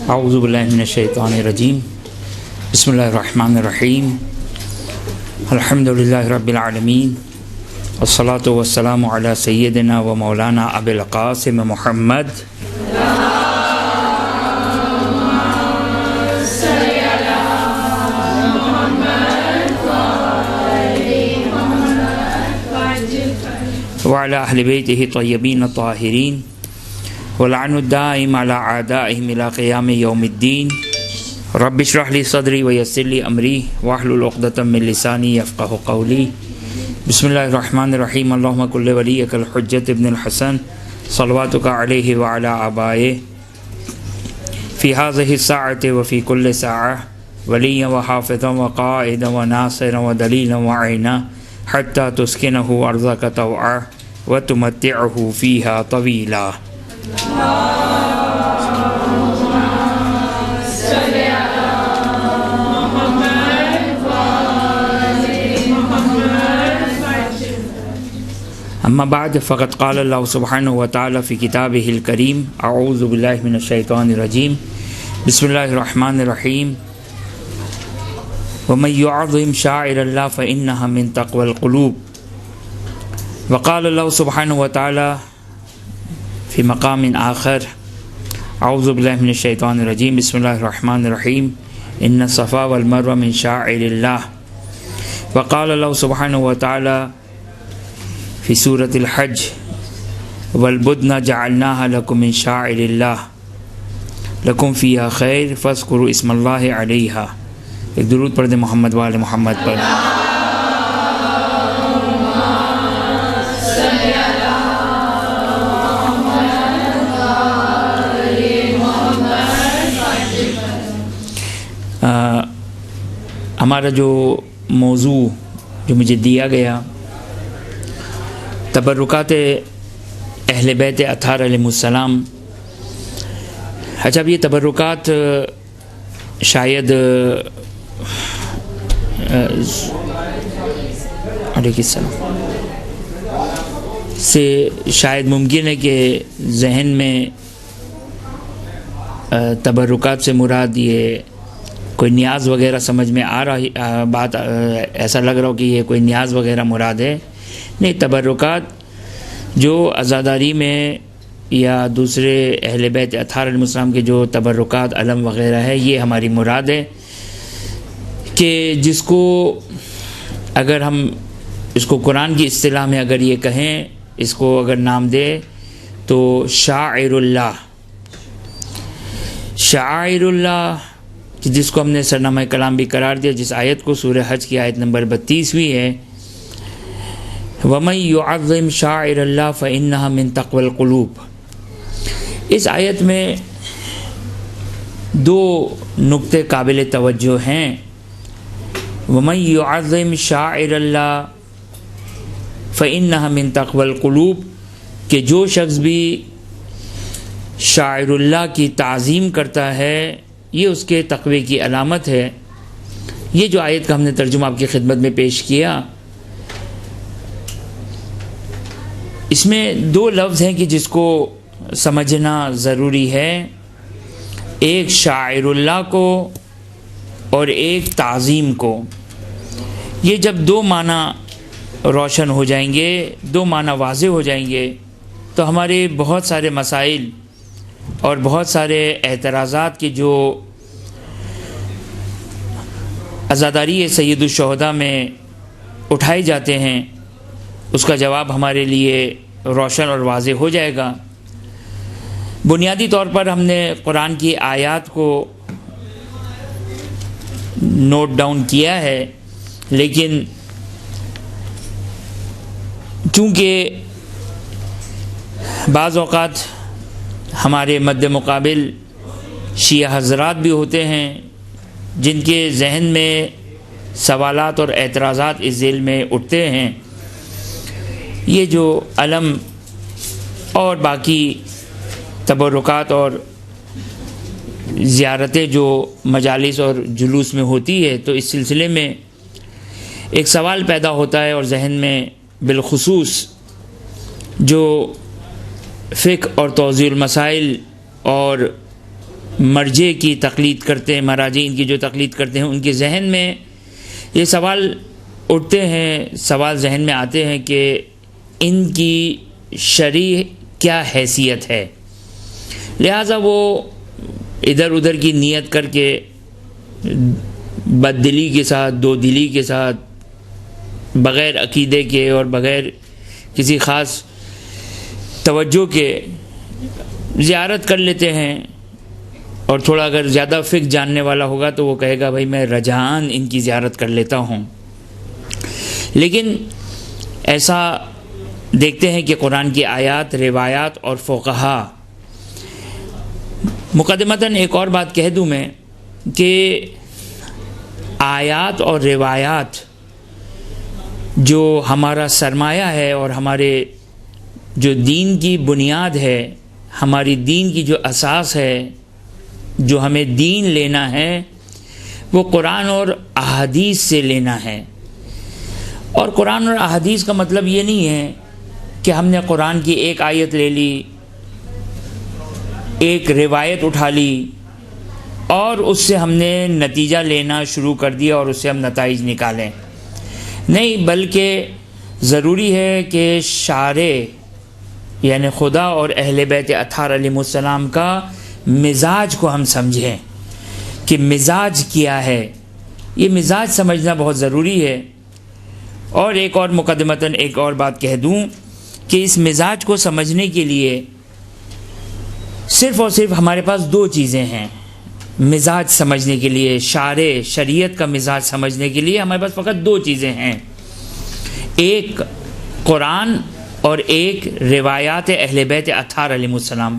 اعوذ باللہ من الشیطان الرجیم بسم اللہ الرحمن الرحیم الحمد للہ رب العالمین والصلاة والسلام علی سیدنا و مولانا ابی القاسم محمد وعلى اہل بیتہ الطیبین الطاہرین ولعن الدائم علی اعدائہم الی قیام یوم الدین رب اشرح لی صدری ویسر لی امری واحلل عقدۃ من لسانی یفقہوا قولی بسم اللہ الرحمن الرحیم اللہم کل ولیک الحجۃ ابن الحسن صلواتک علیہ وعلی آبائہ فی ہذہ الساعۃ وفی کل ساعہ ولیا وحافظا وقائدا وناصرا ودلیلا وعینا حتی تسکنہ ارضک طوعا وتمتعہ فیہا طویلا. اما بعد فقد قال اللہ سبحانہ وتعالی فی کتابہ الکریم اعوذ باللہ من الشیطان الرجیم بسم اللہ الرحمن الرحیم ومن يعظم شعائر اللہ فإنها من تقوى القلوب. وقال اللہ سبحانہ وتعالی فی مقام آخر اعوذ باللہ من الشیطان الرجیم بسم اللہ الرحمن الرحیم ان الصفا والمروہ من شعائر اللہ. وقال اللہ سبحانہ وتعالی فی سورۃ الحج والبدن جعلناها لکم من شعائر اللہ لکم فیہا خیر فاذکروا اسم اللہ علیہا. ایک درود پڑھ دیں محمد وآل محمد پر. ہمارا جو موضوع جو مجھے دیا گیا تبرکات اہل بیت اطہار علیہ السلام. اچھا اب یہ تبرکات شاید علیہ السلام سے شاید ممکن ہے کہ ذہن میں تبرکات سے مراد یہ کوئی نیاز وغیرہ سمجھ میں آ رہا بات ایسا لگ رہا ہو کہ یہ کوئی نیاز وغیرہ مراد ہے. نہیں، تبرکات جو عزاداری میں یا دوسرے اہل بیت اطہار علیہ السلام کے جو تبرکات علم وغیرہ ہے یہ ہماری مراد ہے کہ جس کو اگر ہم اس کو قرآن کی اصطلاح میں اگر یہ کہیں، اس کو اگر نام دے تو شاعر اللہ. شاعر اللہ جس کو ہم نے سرنامہ کلام بھی قرار دیا، جس آیت کو سورہ حج کی آیت نمبر 32 ہے وَمَن يُعَظِّمْ شَعَائِرَ اللَّهِ فَإِنَّهَا مِن تَقْوَى الْقُلُوبِ. اس آیت میں دو نقطے قابل توجہ ہیں. وَمَن يُعَظِّمْ شَعَائِرَ اللَّهِ فَإِنَّهَا مِن تَقْوَى الْقُلُوبِ کہ جو شخص بھی شاعر اللہ کی تعظیم کرتا ہے یہ اس کے تقوی کی علامت ہے. یہ جو آیت کا ہم نے ترجمہ آپ کی خدمت میں پیش کیا، اس میں دو لفظ ہیں کہ جس کو سمجھنا ضروری ہے. ایک شاعر اللہ کو اور ایک تعظیم کو. یہ جب دو معنی روشن ہو جائیں گے، دو معنی واضح ہو جائیں گے تو ہمارے بہت سارے مسائل اور بہت سارے اعتراضات کے جو عزاداری سید الشہداء میں اٹھائے جاتے ہیں اس کا جواب ہمارے لیے روشن اور واضح ہو جائے گا. بنیادی طور پر ہم نے قرآن کی آیات کو نوٹ ڈاؤن کیا ہے، لیکن چونکہ بعض اوقات ہمارے مد مقابل شیعہ حضرات بھی ہوتے ہیں جن کے ذہن میں سوالات اور اعتراضات اس ذیل میں اٹھتے ہیں. یہ جو علم اور باقی تبرکات اور زیارتیں جو مجالس اور جلوس میں ہوتی ہے تو اس سلسلے میں ایک سوال پیدا ہوتا ہے اور ذہن میں بالخصوص جو فقہ اور توضیح المسائل اور مرجع کی تقلید کرتے ہیں، مراجعین کی جو تقلید کرتے ہیں، ان کے ذہن میں یہ سوال اٹھتے ہیں، سوال ذہن میں آتے ہیں کہ ان کی شرعی کیا حیثیت ہے، لہٰذا وہ ادھر ادھر کی نیت کر کے بد دلی کے ساتھ، دو دلی کے ساتھ، بغیر عقیدے کے اور بغیر کسی خاص توجہ کے زیارت کر لیتے ہیں، اور تھوڑا اگر زیادہ فقہ جاننے والا ہوگا تو وہ کہے گا بھائی میں رجعان ان کی زیارت کر لیتا ہوں۔ لیکن ایسا دیکھتے ہیں کہ قرآن کی آیات، روایات اور فقہا، مقدمتاً ایک اور بات کہہ دوں میں کہ آیات اور روایات جو ہمارا سرمایہ ہے اور ہمارے جو دین کی بنیاد ہے، ہماری دین کی جو اساس ہے، جو ہمیں دین لینا ہے، وہ قرآن اور احادیث سے لینا ہے۔ اور قرآن اور احادیث کا مطلب یہ نہیں ہے کہ ہم نے قرآن کی ایک آیت لے لی، ایک روایت اٹھا لی اور اس سے ہم نے نتیجہ لینا شروع کر دیا اور اس سے ہم نتائج نکالیں۔ نہیں، بلکہ ضروری ہے کہ شارع یعنی خدا اور اہل بیت اطہار علیہم السلام کا مزاج کو ہم سمجھیں کہ مزاج کیا ہے، یہ مزاج سمجھنا بہت ضروری ہے۔ اور ایک اور مقدمتاً ایک اور بات کہہ دوں کہ اس مزاج کو سمجھنے کے لیے صرف اور صرف ہمارے پاس دو چیزیں ہیں۔ مزاج سمجھنے کے لیے، شریعت کا مزاج سمجھنے کے لیے ہمارے پاس فقط دو چیزیں ہیں، ایک قرآن اور ایک روایات اہل بیت اطہار علیہم السلام۔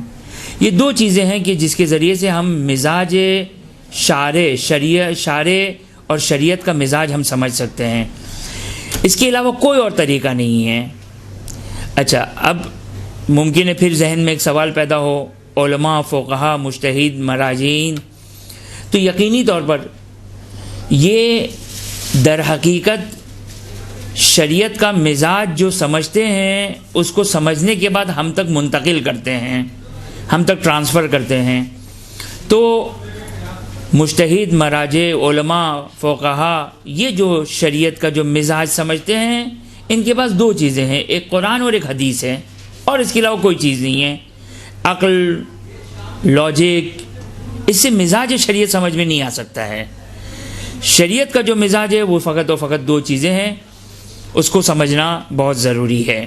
یہ دو چیزیں ہیں کہ جس کے ذریعے سے ہم مزاج شارع اور شریعت کا مزاج ہم سمجھ سکتے ہیں، اس کے علاوہ کوئی اور طریقہ نہیں ہے۔ اچھا، اب ممکن ہے پھر ذہن میں ایک سوال پیدا ہو، علماء، فقہا، مجتہد، مراجعین، تو یقینی طور پر یہ در حقیقت شریعت کا مزاج جو سمجھتے ہیں اس کو سمجھنے کے بعد ہم تک منتقل کرتے ہیں، ہم تک ٹرانسفر کرتے ہیں۔ تو مجتہد، مراجع، علماء، فقہا، یہ جو شریعت کا جو مزاج سمجھتے ہیں، ان کے پاس دو چیزیں ہیں، ایک قرآن اور ایک حدیث ہے، اور اس کے علاوہ کوئی چیز نہیں ہے۔ عقل، لاجک، اس سے مزاج شریعت سمجھ میں نہیں آ سکتا ہے۔ شریعت کا جو مزاج ہے وہ فقط اور فقط دو چیزیں ہیں، اس کو سمجھنا بہت ضروری ہے۔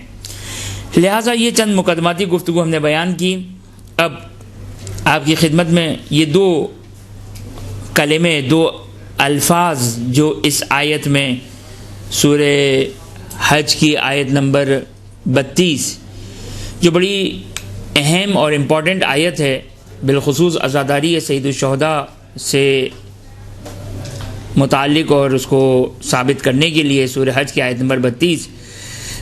لہٰذا یہ چند مقدماتی گفتگو ہم نے بیان کی۔ اب آپ کی خدمت میں یہ دو کلمے، دو الفاظ جو اس آیت میں سورہ حج کی آیت نمبر 32 جو بڑی اہم اور امپورٹنٹ آیت ہے، بالخصوص عزاداری سید الشہداء سے متعلق اور اس کو ثابت کرنے کے لیے، سورہ حج کی آیت نمبر 32،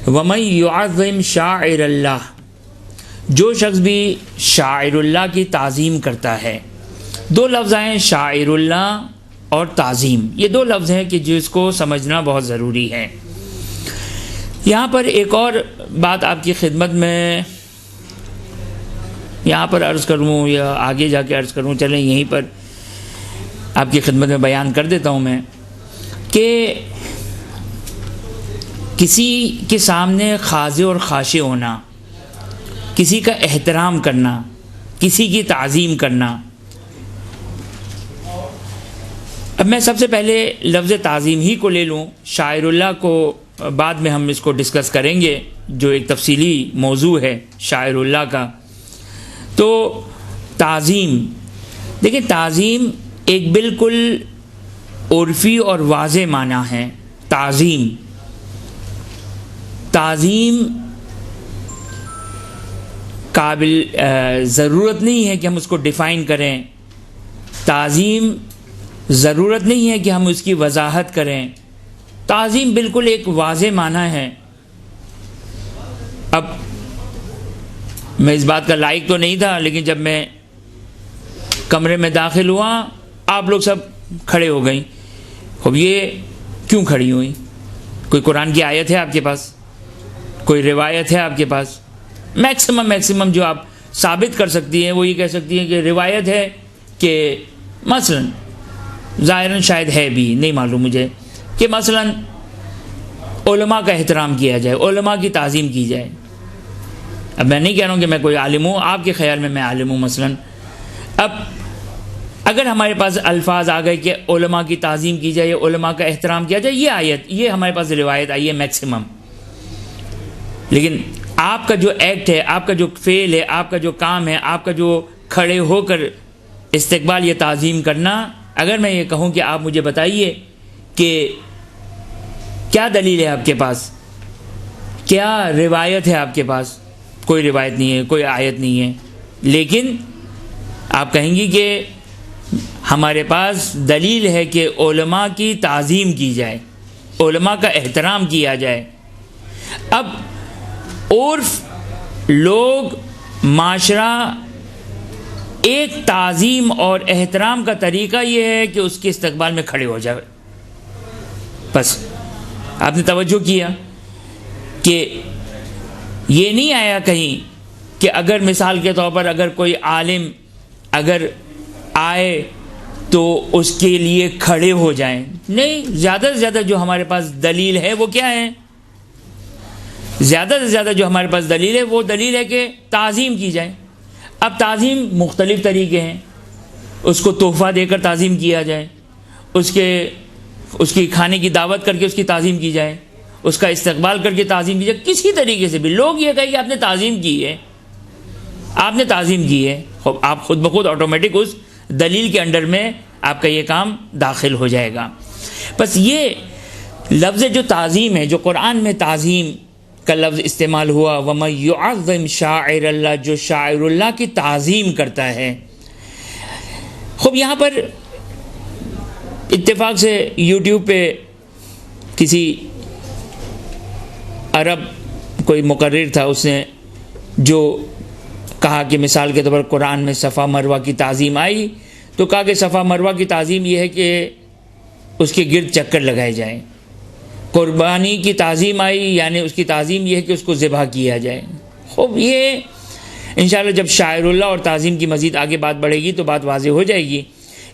وَمَن يُعَظِّمْ شَاعِرَ اللَّهِ، جو شخص بھی شاعر اللہ کی تعظیم کرتا ہے۔ دو لفظ ہیں، شاعر اللہ اور تعظیم، یہ دو لفظ ہیں کہ جس کو سمجھنا بہت ضروری ہے۔ یہاں پر ایک اور بات آپ کی خدمت میں یہاں پر عرض کروں یا آگے جا کے عرض کروں، چلیں یہیں پر آپ کی خدمت میں بیان کر دیتا ہوں میں، کہ کسی کے سامنے خاضع اور خاشع ہونا، کسی کا احترام کرنا، کسی کی تعظیم کرنا۔ اب میں سب سے پہلے لفظ تعظیم ہی کو لے لوں، شاعر اللہ کو بعد میں ہم اس کو ڈسکس کریں گے، جو ایک تفصیلی موضوع ہے شاعر اللہ کا۔ تو تعظیم، دیکھیں تعظیم ایک بالکل عرفی اور واضح معنی ہے۔ تعظیم قابل ضرورت نہیں ہے کہ ہم اس کو ڈیفائن کریں، تعظیم ضرورت نہیں ہے کہ ہم اس کی وضاحت کریں، تعظیم بالکل ایک واضح معنی ہے۔ اب میں اس بات کا لائق تو نہیں تھا، لیکن جب میں کمرے میں داخل ہوا آپ لوگ سب کھڑے ہو گئیں۔ اب یہ کیوں کھڑی ہوئی؟ کوئی قرآن کی آیت ہے آپ کے پاس؟ کوئی روایت ہے آپ کے پاس؟ میکسیمم جو آپ ثابت کر سکتی ہیں وہ یہ کہہ سکتی ہیں کہ روایت ہے کہ مثلا ظاہراً شاید ہے بھی نہیں معلوم مجھے کہ مثلا علماء کا احترام کیا جائے، علماء کی تعظیم کی جائے. اب میں نہیں کہہ رہا ہوں کہ میں کوئی عالم ہوں، آپ کے خیال میں عالم ہوں مثلا. اب اگر ہمارے پاس الفاظ آ گئے کہ علماء کی تعظیم کی جائے، علماء کا احترام کیا جائے، یہ آیت، یہ ہمارے پاس روایت آئی ہے میکسیمم. لیکن آپ کا جو ایکٹ ہے، آپ کا جو فعل ہے، آپ کا جو کام ہے، آپ کا جو کھڑے ہو کر استقبال یا تعظیم کرنا، اگر میں یہ کہوں کہ آپ مجھے بتائیے کہ کیا دلیل ہے آپ کے پاس، کیا روایت ہے آپ کے پاس، کوئی روایت نہیں ہے، کوئی آیت نہیں ہے. لیکن آپ کہیں گی کہ ہمارے پاس دلیل ہے کہ علماء کی تعظیم کی جائے، علماء کا احترام کیا جائے. اب عرف، لوگ، معاشرہ، ایک تعظیم اور احترام کا طریقہ یہ ہے کہ اس کے استقبال میں کھڑے ہو جائے. بس آپ نے توجہ کیا کہ یہ نہیں آیا کہیں کہ اگر مثال کے طور پر اگر کوئی عالم اگر آئے تو اس کے لیے کھڑے ہو جائیں. نہیں، زیادہ سے زیادہ جو ہمارے پاس دلیل ہے وہ کیا ہے؟ زیادہ سے زیادہ جو ہمارے پاس دلیل ہے وہ دلیل ہے کہ تعظیم کی جائے. اب تعظیم مختلف طریقے ہیں. اس کو تحفہ دے کر تعظیم کیا جائے، اس کی کھانے کی دعوت کر کے اس کی تعظیم کی جائے، اس کا استقبال کر کے تعظیم کی جائے. کسی طریقے سے بھی لوگ یہ کہیں کہ آپ نے تعظیم کی ہے، آپ نے تعظیم کی ہے، آپ خود بخود آٹومیٹک اس دلیل کے انڈر میں آپ کا یہ کام داخل ہو جائے گا. بس یہ لفظ جو تعظیم ہے، جو قرآن میں تعظیم کا لفظ استعمال ہوا، وَمَن يُعَظِّمْ شَاعِرَ اللَّهِ، جو شاعر اللہ کی تعظیم کرتا ہے. خوب یہاں پر اتفاق سے یوٹیوب پہ کسی عرب کوئی مقرر تھا، اس نے جو کہا کہ مثال کے طور پر قرآن میں صفا مروہ کی تعظیم آئی تو کہا کہ صفا مروہ کی تعظیم یہ ہے کہ اس کے گرد چکر لگائے جائیں. قربانی کی تعظیم آئی یعنی اس کی تعظیم یہ ہے کہ اس کو ذبح کیا جائے. خوب یہ انشاءاللہ جب شاعر اللہ اور تعظیم کی مزید آگے بات بڑھے گی تو بات واضح ہو جائے گی.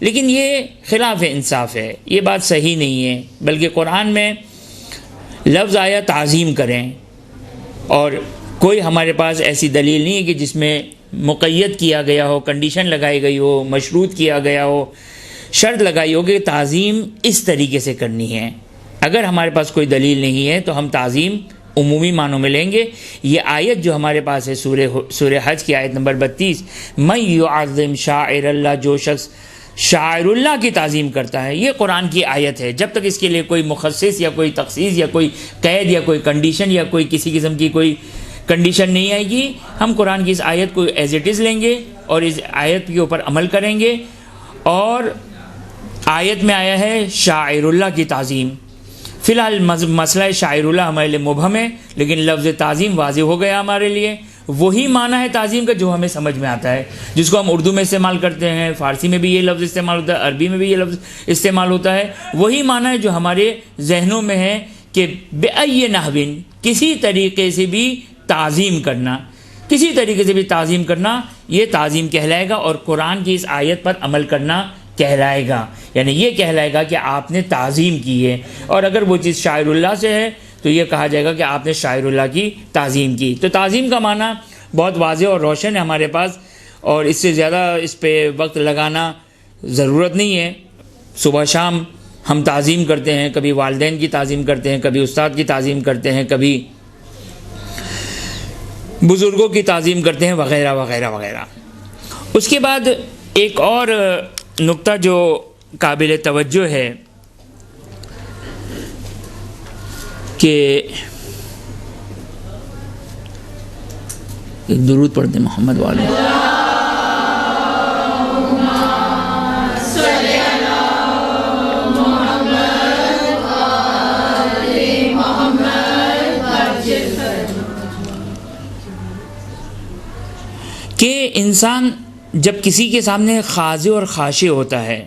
لیکن یہ خلاف انصاف ہے، یہ بات صحیح نہیں ہے. بلکہ قرآن میں لفظ آیا تعظیم کریں، اور کوئی ہمارے پاس ایسی دلیل نہیں ہے کہ جس میں مقید کیا گیا ہو، کنڈیشن لگائی گئی ہو، مشروط کیا گیا ہو، شرط لگائی ہو کہ تعظیم اس طریقے سے کرنی ہے. اگر ہمارے پاس کوئی دلیل نہیں ہے تو ہم تعظیم عمومی معنوں میں لیں گے. یہ آیت جو ہمارے پاس ہے سورہ حج کی آیت نمبر 32، من یعظم شاعر اللہ، جو شخص شاعر اللہ کی تعظیم کرتا ہے، یہ قرآن کی آیت ہے. جب تک اس کے لیے کوئی مخصص یا کوئی تخصیص یا کوئی قید یا کوئی کنڈیشن یا کوئی کسی قسم کی کوئی کنڈیشن نہیں آئے گی، ہم قرآن کی اس آیت کو ایز اٹ از لیں گے اور اس آیت کے اوپر عمل کریں گے. اور آیت میں آیا ہے شاعر اللہ کی تعظیم. فی الحال مسئلہ شاعر اللہ ہمارے لیے مبہم ہے، لیکن لفظ تعظیم واضح ہو گیا ہمارے لیے. وہی معنی ہے تعظیم کا جو ہمیں سمجھ میں آتا ہے، جس کو ہم اردو میں استعمال کرتے ہیں، فارسی میں بھی یہ لفظ استعمال ہوتا ہے، عربی میں بھی یہ لفظ استعمال ہوتا ہے. وہی معنی ہے جو ہمارے ذہنوں میں ہے کہ بِأَيِّ نَحْوٍ، کسی طریقے سے بھی تعظیم کرنا، کسی طریقے سے بھی تعظیم کرنا، یہ تعظیم کہلائے گا. اور قرآن کی اس آیت پر عمل کرنا کہلائے گا، یعنی یہ کہلائے گا کہ آپ نے تعظیم کی ہے. اور اگر وہ چیز شاعر اللہ سے ہے تو یہ کہا جائے گا کہ آپ نے شاعر اللہ کی تعظیم کی. تو تعظیم کا معنی بہت واضح اور روشن ہے ہمارے پاس، اور اس سے زیادہ اس پہ وقت لگانا ضرورت نہیں ہے. صبح شام ہم تعظیم کرتے ہیں، کبھی والدین کی تعظیم کرتے ہیں، کبھی استاد کی تعظیم کرتے ہیں، کبھی بزرگوں کی تعظیم کرتے ہیں، وغیرہ وغیرہ وغیرہ. اس کے بعد ایک اور نقطہ جو قابل توجہ ہے کہ ایک درود پڑھتے ہیں محمد والے. کہ انسان جب کسی کے سامنے خاضع اور خاشع ہوتا ہے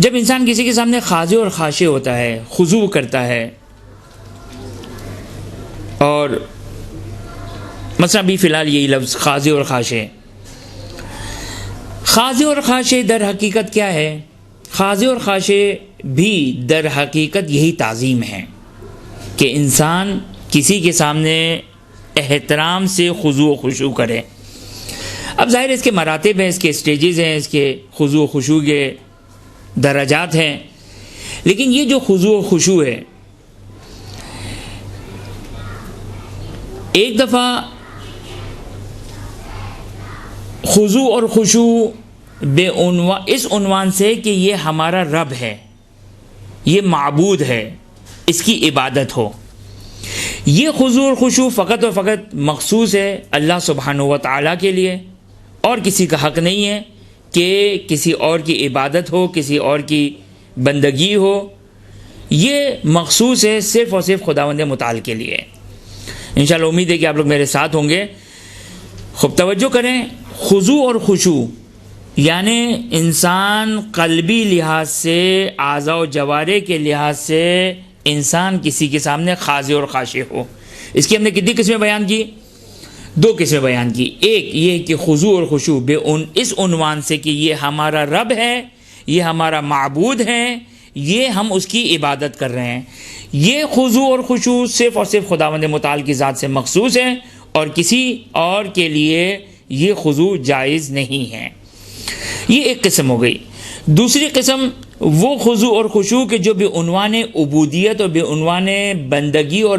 جب انسان کسی کے سامنے خاضع اور خاشع ہوتا ہے، خضوع کرتا ہے، اور مثلا ابھی فی الحال یہی لفظ خاضع اور خاشع، خاضع اور خاشع در حقیقت کیا ہے؟ خاضع اور خاشع بھی در حقیقت یہی تعظیم ہے کہ انسان کسی کے سامنے احترام سے خضوع و خشوع کرے۔ اب ظاہر ہے اس کے مراتب ہیں، اس کے اسٹیجز ہیں، اس کے خضوع و خشوع کے درجات ہیں، لیکن یہ جو خضوع و خشوع ہے، ایک دفعہ خضوع اور خشوع اس عنوان سے کہ یہ ہمارا رب ہے، یہ معبود ہے، اس کی عبادت ہو، یہ خضوع اور خشوع فقط اور فقط مخصوص ہے اللہ سبحانہ و تعالیٰ کے لیے، اور کسی کا حق نہیں ہے کہ کسی اور کی عبادت ہو، کسی اور کی بندگی ہو، یہ مخصوص ہے صرف اور صرف خداوند متعال کے لیے۔ انشاءاللہ امید ہے کہ آپ لوگ میرے ساتھ ہوں گے۔ خوب توجہ کریں، خضوع اور خشوع یعنی انسان قلبی لحاظ سے، اعضاء و جوارح کے لحاظ سے انسان کسی کے سامنے خاضع اور خاشع ہو۔ اس کی ہم نے کتنی قسمیں بیان کی؟ 2 قسمیں بیان کی۔ ایک یہ کہ خضوع اور خشوع اس عنوان سے کہ یہ ہمارا رب ہے، یہ ہمارا معبود ہے، یہ ہم اس کی عبادت کر رہے ہیں، یہ خضوع اور خشوع صرف اور صرف خداوند متعال کی ذات سے مخصوص ہے، اور کسی اور کے لیے یہ خضوع جائز نہیں ہے۔ یہ ایک قسم ہو گئی۔ دوسری قسم وہ خضوع اور خشوع کے جو بعنوان عبودیت اور بعنوان بندگی اور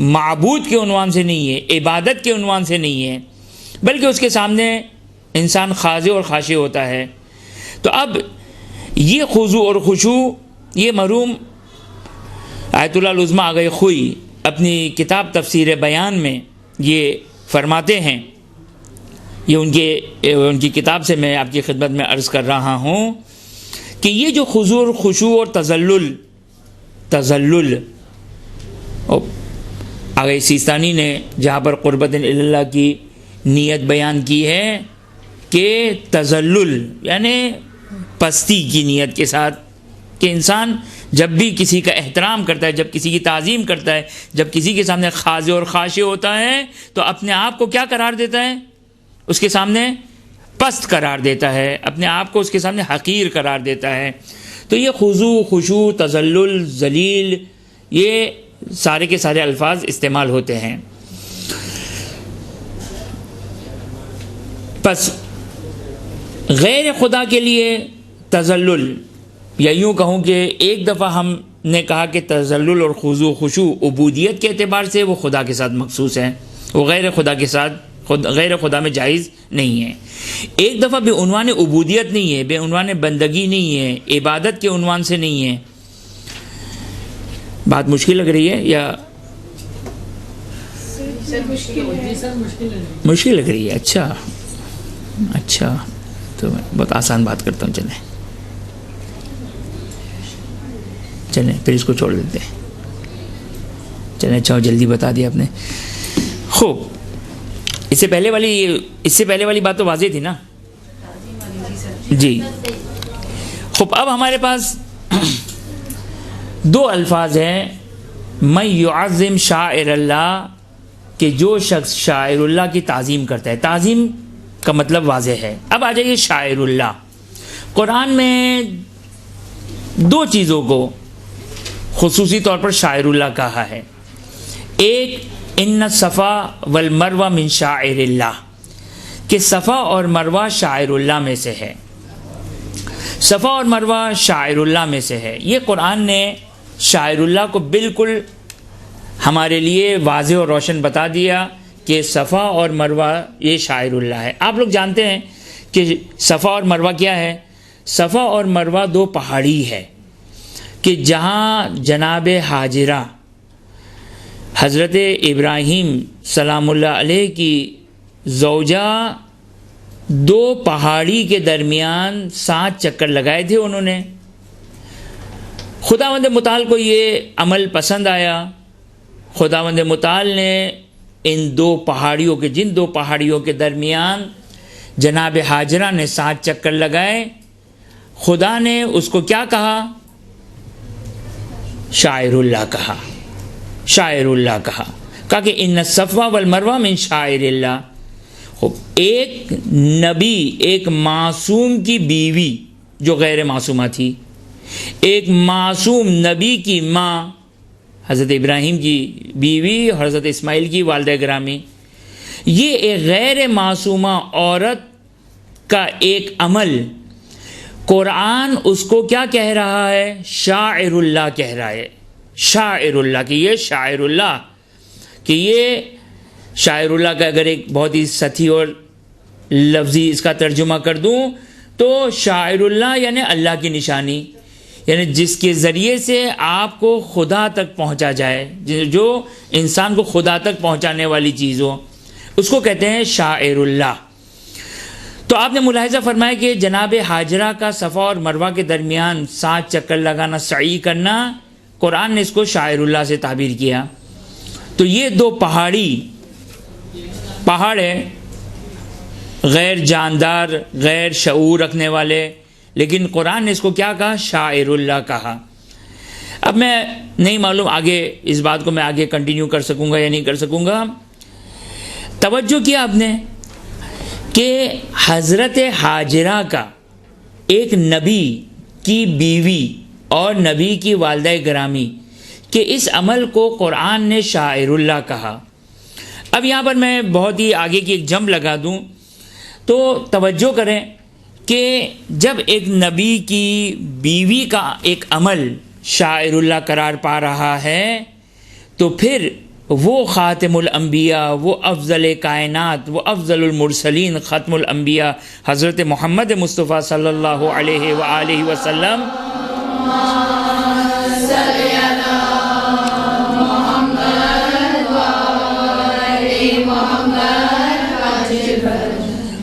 معبود کے عنوان سے نہیں ہے، عبادت کے عنوان سے نہیں ہے، بلکہ اس کے سامنے انسان خاضع اور خاشع ہوتا ہے۔ تو اب یہ خضوع اور خشوع، یہ مرحوم آیت اللہ العظمیٰ آغا خوئی اپنی کتاب تفسیر بیان میں یہ فرماتے ہیں، یہ ان کی کتاب سے میں آپ کی خدمت میں عرض کر رہا ہوں کہ یہ جو خضوع اور خشوع اور تذلل آغا سیستانی نے جہاں پر قربت اللہ کی نیت بیان کی ہے کہ تذلل یعنی پستی کی نیت کے ساتھ، کہ انسان جب بھی کسی کا احترام کرتا ہے، جب کسی کی تعظیم کرتا ہے، جب کسی کے سامنے خاضع اور خاشع ہوتا ہے، تو اپنے آپ کو کیا قرار دیتا ہے؟ اس کے سامنے پست قرار دیتا ہے، اپنے آپ کو اس کے سامنے حقیر قرار دیتا ہے۔ تو یہ خضوع، خشوع، تذلل، ذلیل، یہ سارے کے سارے الفاظ استعمال ہوتے ہیں۔ پس غیر خدا کے لیے تذلل، یا یوں کہوں کہ ایک دفعہ ہم نے کہا کہ تذلل اور خضوع خشوع عبودیت کے اعتبار سے وہ خدا کے ساتھ مخصوص ہے، وہ غیر خدا کے ساتھ غیر خدا میں جائز نہیں ہے۔ ایک دفعہ بے عنوان عبودیت نہیں ہے، بے عنوان بندگی نہیں ہے، عبادت کے عنوان سے نہیں ہے۔ بات مشکل لگ رہی ہے یا مشکل لگ رہی ہے؟ اچھا تو میں بہت آسان بات کرتا ہوں، چلیں پھر اس کو چھوڑ دیتے ہیں۔ چلیں اچھا جلدی بتا دیا آپ نے۔ خوب، اس سے پہلے والی بات تو واضح تھی نا جی۔ خوب، اب ہمارے پاس 2 الفاظ ہیں، من یعظم شاعر اللہ، کہ جو شخص شاعر اللہ کی تعظیم کرتا ہے۔ تعظیم کا مطلب واضح ہے۔ اب آ جائیے شاعر اللہ۔ قرآن میں 2 چیزوں کو خصوصی طور پر شاعر اللہ کہا ہے۔ ایک، ان الصفا والمروہ من شاعر اللہ، کہ صفا اور مروہ شاعر اللہ میں سے ہے، صفا اور مروہ شاعر اللہ میں سے ہے۔ یہ قرآن نے شاعر اللہ کو بالکل ہمارے لیے واضح اور روشن بتا دیا کہ صفا اور مروہ یہ شاعر اللہ ہے۔ آپ لوگ جانتے ہیں کہ صفا اور مروہ کیا ہے؟ صفا اور مروہ 2 پہاڑی ہے کہ جہاں جناب حاجرہ حضرت ابراہیم سلام اللہ علیہ کی زوجہ 2 پہاڑی کے درمیان 7 چکر لگائے تھے انہوں نے۔ خداوند متعال کو یہ عمل پسند آیا۔ خداوند متعال نے ان 2 پہاڑیوں کے جن 2 پہاڑیوں کے درمیان جناب حاجرہ نے 7 چکر لگائے، خدا نے اس کو کیا کہا؟ شاعر اللہ کہا، شاعر اللہ کہا کہ ان الصفا والمروہ من شاعر اللہ۔ ایک نبی، ایک معصوم کی بیوی جو غیر معصومہ تھی، ایک معصوم نبی کی ماں حضرت ابراہیم کی بیوی اور حضرت اسماعیل کی والدہ گرامی، یہ ایک غیر معصومہ عورت کا ایک عمل قرآن اس کو کیا کہہ رہا ہے؟ شاعر اللہ کہہ رہا ہے، شاعر اللہ، کہ یہ شاعر اللہ، کہ یہ شاعر اللہ کا اگر ایک بہت ہی سطحی اور لفظی اس کا ترجمہ کر دوں تو شاعر اللہ یعنی اللہ کی نشانی، یعنی جس کے ذریعے سے آپ کو خدا تک پہنچا جائے، جو انسان کو خدا تک پہنچانے والی چیز ہو، اس کو کہتے ہیں شاعر اللہ۔ تو آپ نے ملاحظہ فرمایا کہ جناب حاجرہ کا صفا اور مروہ کے درمیان 7 چکر لگانا، سعی کرنا، قرآن نے اس کو شاعر اللہ سے تعبیر کیا۔ تو یہ 2 پہاڑ ہیں، غیر جاندار، غیر شعور رکھنے والے، لیکن قرآن نے اس کو کیا کہا؟ شاعر اللہ کہا۔ اب میں نہیں معلوم آگے اس بات کو میں آگے کنٹینیو کر سکوں گا یا نہیں کر سکوں گا۔ توجہ کیا آپ نے کہ حضرت حاجرہ کا ایک نبی کی بیوی اور نبی کی والدہ گرامی کہ اس عمل کو قرآن نے شاعر اللہ کہا۔ اب یہاں پر میں بہت ہی آگے کی ایک جمپ لگا دوں تو توجہ کریں کہ جب ایک نبی کی بیوی کا ایک عمل شاعر اللہ قرار پا رہا ہے تو پھر وہ خاتم الانبیاء، وہ افضل کائنات، وہ افضل المرسلین، ختم الانبیاء حضرت محمد مصطفیٰ صلی اللہ علیہ وآلہ وسلم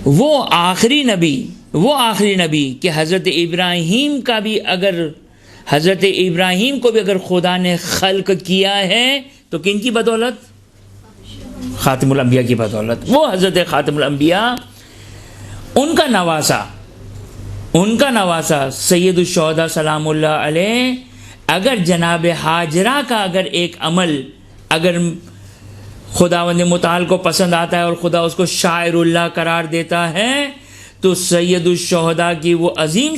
وہ آخری نبی کہ حضرت ابراہیم کا بھی حضرت ابراہیم کو بھی اگر خدا نے خلق کیا ہے تو کن کی بدولت؟ خاتم الانبیاء کی بدولت۔ وہ حضرت خاتم الانبیاء، ان کا نواسا سید الشہداء سلام اللہ علیہ، اگر جناب حاجرہ کا اگر ایک عمل اگر خداوند متعال کو پسند آتا ہے اور خدا اس کو شاعر اللہ قرار دیتا ہے تو سید الشہداء کی وہ عظیم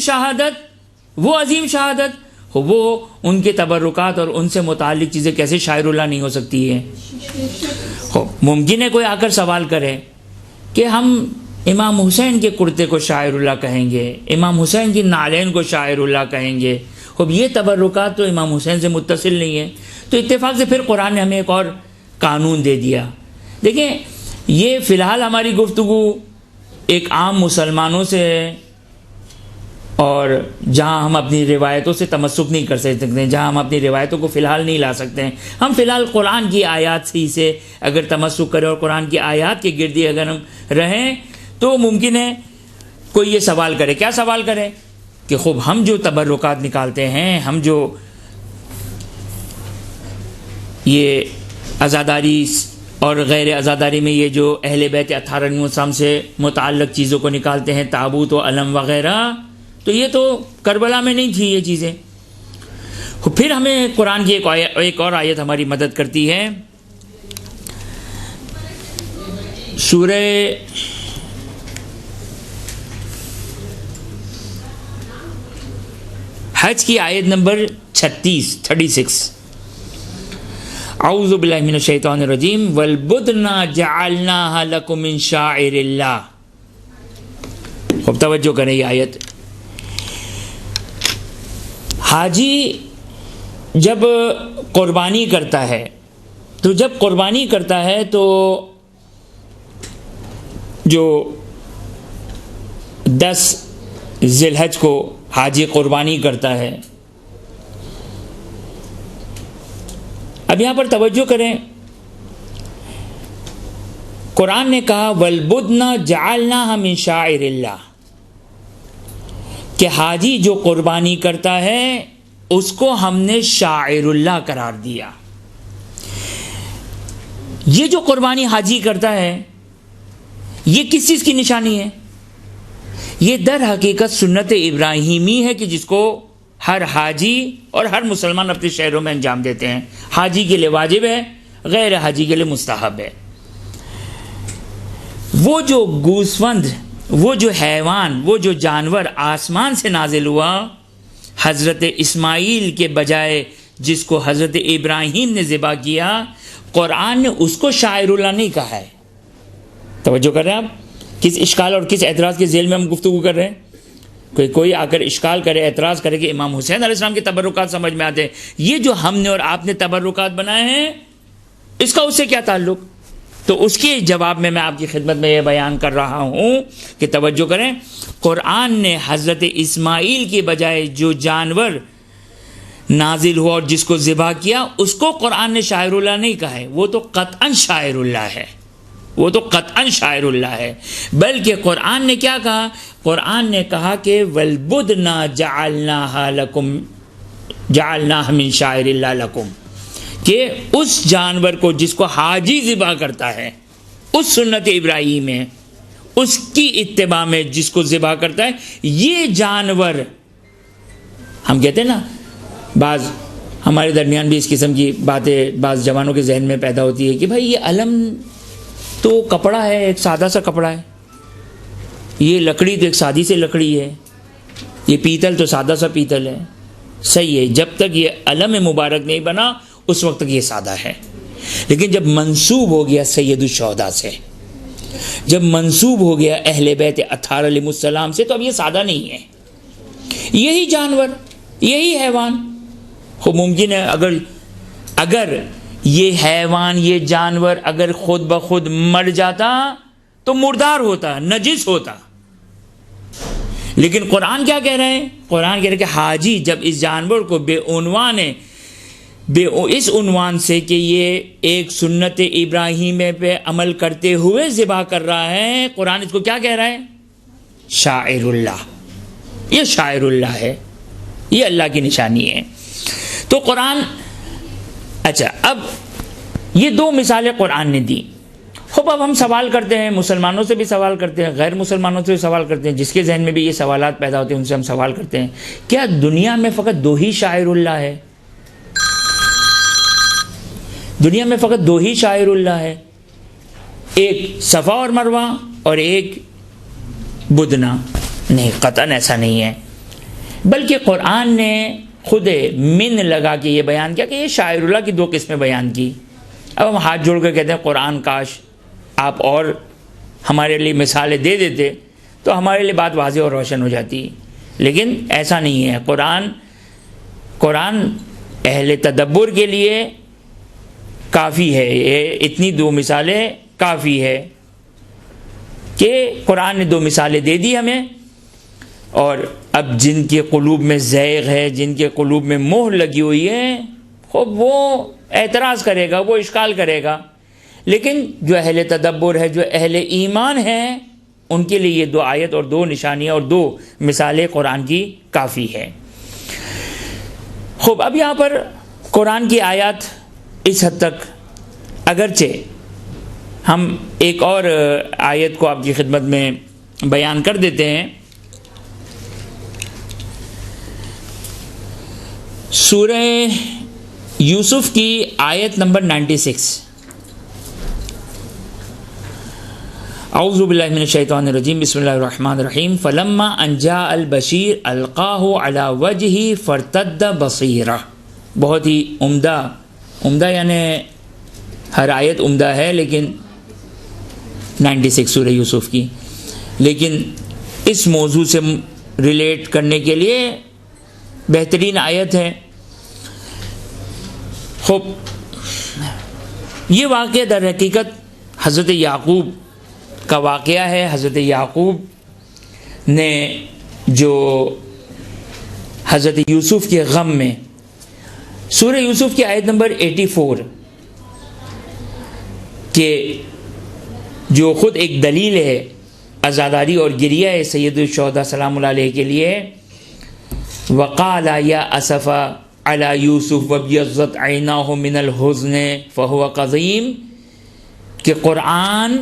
شہادت وہ ان کے تبرکات اور ان سے متعلق چیزیں کیسے شاعر اللہ نہیں ہو سکتی ہے؟ ممکن ہے کوئی آ کر سوال کرے کہ ہم امام حسین کے کرتے کو شاعر اللہ کہیں گے، امام حسین کی نعلین کو شاعر اللہ کہیں گے، خب یہ تبرکات تو امام حسین سے متصل نہیں ہے۔ تو اتفاق سے پھر قرآن نے ہمیں ایک اور قانون دے دیا۔ دیکھیں یہ فی الحال ہماری گفتگو ایک عام مسلمانوں سے ہے، اور جہاں ہم اپنی روایتوں سے تمسک نہیں کر سکتے، جہاں ہم اپنی روایتوں کو فی الحال نہیں لا سکتے ہیں، ہم فی الحال قرآن کی آیات سے اگر تمسک کریں اور قرآن کی آیات کے گردی اگر ہم رہیں تو ممکن ہے کوئی یہ سوال کرے، کیا سوال کرے کہ خوب ہم جو تبرکات نکالتے ہیں، ہم جو یہ عزاداری اور غیر عزاداری میں یہ جو اہل بیت اطہار سے متعلق چیزوں کو نکالتے ہیں، تابوت و علم وغیرہ، تو یہ تو کربلا میں نہیں تھی یہ چیزیں۔ پھر ہمیں قرآن کی ایک اور آیت ہماری مدد کرتی ہے، سورہ حج کی آیت نمبر 36 اعوذ باللہ من الشیطان الرجیم والبدن جعلناها لکم من شاعر اللہ۔ خوب توجہ کریں یہ آیت۔ حاجی جب قربانی کرتا ہے تو جو 10 ذی الحج کو حاجی قربانی کرتا ہے، اب یہاں پر توجہ کریں، قرآن نے کہا والبدن جعلناها من شاعر اللہ، کہ حاجی جو قربانی کرتا ہے اس کو ہم نے شاعر اللہ قرار دیا۔ یہ جو قربانی حاجی کرتا ہے یہ کس چیز کی نشانی ہے؟ یہ در حقیقت سنت ابراہیمی ہے کہ جس کو ہر حاجی اور ہر مسلمان اپنے شہروں میں انجام دیتے ہیں. حاجی کے لیے واجب ہے، غیر حاجی کے لیے مستحب ہے. وہ جو گوسفند، وہ جو حیوان، وہ جو جانور آسمان سے نازل ہوا حضرت اسماعیل کے بجائے جس کو حضرت ابراہیم نے ذبح کیا، قرآن نے اس کو شاعر اللہ نہیں کہا ہے. توجہ کر رہے ہیں آپ؟ کس اشکال اور کس اعتراض کے ذیل میں ہم گفتگو کر رہے ہیں؟ کوئی آ کر اشکال کرے، اعتراض کرے کہ امام حسین علیہ السلام کے تبرکات سمجھ میں آتے ہیں. یہ جو ہم نے اور آپ نے تبرکات بنائے ہیں، اس کا اس سے کیا تعلق؟ تو اس کے جواب میں آپ کی خدمت میں یہ بیان کر رہا ہوں کہ توجہ کریں، قرآن نے حضرت اسماعیل کے بجائے جو جانور نازل ہوا اور جس کو ذبح کیا، اس کو قرآن نے شاعر اللہ نہیں کہا ہے. وہ تو قطعاً شاعر اللہ ہے، وہ تو قطعاً شاعر اللہ ہے. بلکہ قرآن نے کیا کہا؟ قرآن نے کہا کہ وَالْبُدْنَا جَعَلْنَاهَا لَكُمْ جَعَلْنَاهَا مِنْ شَاعِرِ اللَّهِ لَكُمْ، کہ اس جانور کو جس کو حاجی ذبح کرتا ہے، اس سنت ابراہیم میں، اس کی اتباع میں جس کو ذبح کرتا ہے، یہ جانور، ہم کہتے ہیں نا، بعض ہمارے درمیان بھی اس قسم کی باتیں بعض جوانوں کے ذہن میں پیدا ہوتی ہے کہ بھائی یہ علم تو کپڑا ہے، ایک سادہ سا کپڑا ہے، یہ لکڑی تو ایک سادی سی لکڑی ہے، یہ پیتل تو سادہ سا پیتل ہے. صحیح ہے، جب تک یہ علم مبارک نہیں بنا اس وقت تک یہ سادہ ہے. لیکن جب منسوب ہو گیا سید الشہداء سے، جب منسوب ہو گیا اہل بیت اطہار علیہ السلام سے، تو اب یہ سادہ نہیں ہے. یہی جانور، یہی حیوان، خوب ممکن ہے اگر یہ حیوان، یہ جانور اگر خود بخود مر جاتا تو مردار ہوتا، نجس ہوتا. لیکن قرآن کیا کہہ رہے ہیں؟ قرآن کہہ رہے ہیں کہ حاجی جب اس جانور کو اس عنوان سے کہ یہ ایک سنت ابراہیمیہ پہ عمل کرتے ہوئے ذبح کر رہا ہے، قرآن اس کو کیا کہہ رہا ہے؟ شاعر اللہ. یہ شاعر اللہ ہے، یہ اللہ کی نشانی ہے. تو قرآن، اچھا، اب یہ دو مثالیں قرآن نے دی. خوب اب ہم سوال کرتے ہیں، مسلمانوں سے بھی سوال کرتے ہیں، غیر مسلمانوں سے بھی سوال کرتے ہیں، جس کے ذہن میں بھی یہ سوالات پیدا ہوتے ہیں ان سے ہم سوال کرتے ہیں، کیا دنیا میں فقط دو ہی شاعر اللہ ہے؟ دنیا میں فقط دو ہی شاعر اللہ ہے، ایک صفا اور مروہ اور ایک بدنا؟ نہیں، قطعاً ایسا نہیں ہے. بلکہ قرآن نے خود من لگا کے یہ بیان کیا کہ یہ شاعر اللہ کی دو قسمیں بیان کی. اب ہم ہاتھ جوڑ کر کہتے ہیں قرآن کاش آپ اور ہمارے لیے مثالیں دے دیتے تو ہمارے لیے بات واضح اور روشن ہو جاتی. لیکن ایسا نہیں ہے. قرآن اہل تدبر کے لیے کافی ہے، یہ اتنی دو مثالیں کافی ہے کہ قرآن نے دو مثالیں دے دی ہمیں. اور اب جن کے قلوب میں زیغ ہے، جن کے قلوب میں مہر لگی ہوئی ہے، خوب وہ اعتراض کرے گا، وہ اشکال کرے گا. لیکن جو اہل تدبر ہے، جو اہل ایمان ہیں، ان کے لیے یہ دو آیت اور دو نشانیاں اور دو مثالیں قرآن کی کافی ہے. خوب اب یہاں پر قرآن کی آیات اس حد تک، اگرچہ ہم ایک اور آیت کو آپ کی خدمت میں بیان کر دیتے ہیں. سورہ یوسف کی آیت نمبر 96. اعوذ باللہ من الشیطان الرجیم، بسم اللہ الرحمن الرحیم. فلما ان جاء البشیر القاہ علی وجہہ فارتد بصیرہ. بہت ہی عمدہ یعنی ہر آیت عمدہ ہے، لیکن 96 سورہ یوسف کی، لیکن اس موضوع سے ریلیٹ کرنے کے لیے بہترین آیت ہے. خوب یہ واقعہ در حقیقت حضرت یعقوب کا واقعہ ہے. حضرت یعقوب نے جو حضرت یوسف کے غم میں، سورہ یوسف کی آیت نمبر 84 کہ جو خود ایک دلیل ہے عزاداری اور گریہ ہے سید الشہداء سلام اللہ علیہ کے لیے، وقال یا اسفا علی یوسف وابیضت عیناہ من الحزن فہو قضیم، کہ قرآن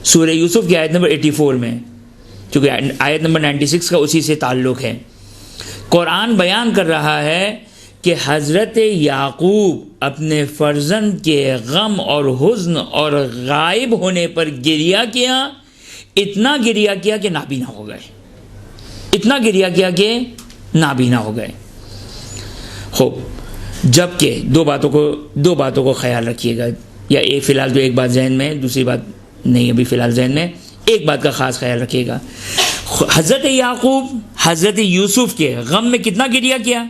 سورہ یوسف کی آیت نمبر 84 میں، چونکہ آیت نمبر 96 کا اسی سے تعلق ہے، قرآن بیان کر رہا ہے کہ حضرت یعقوب اپنے فرزند کے غم اور حزن اور غائب ہونے پر گریہ کیا، اتنا گریہ کیا کہ نابینا ہو گئے، اتنا گریہ کیا کہ نابینا ہو گئے۔ خوب، جبکہ دو باتوں کو خیال رکھیے گا، یا فی الحال تو ایک بات ذہن میں، دوسری بات نہیں ابھی فی الحال ذہن میں، ایک بات کا خاص خیال رکھیے گا۔ حضرت یعقوب حضرت یوسف کے غم میں کتنا گریہ کیا؟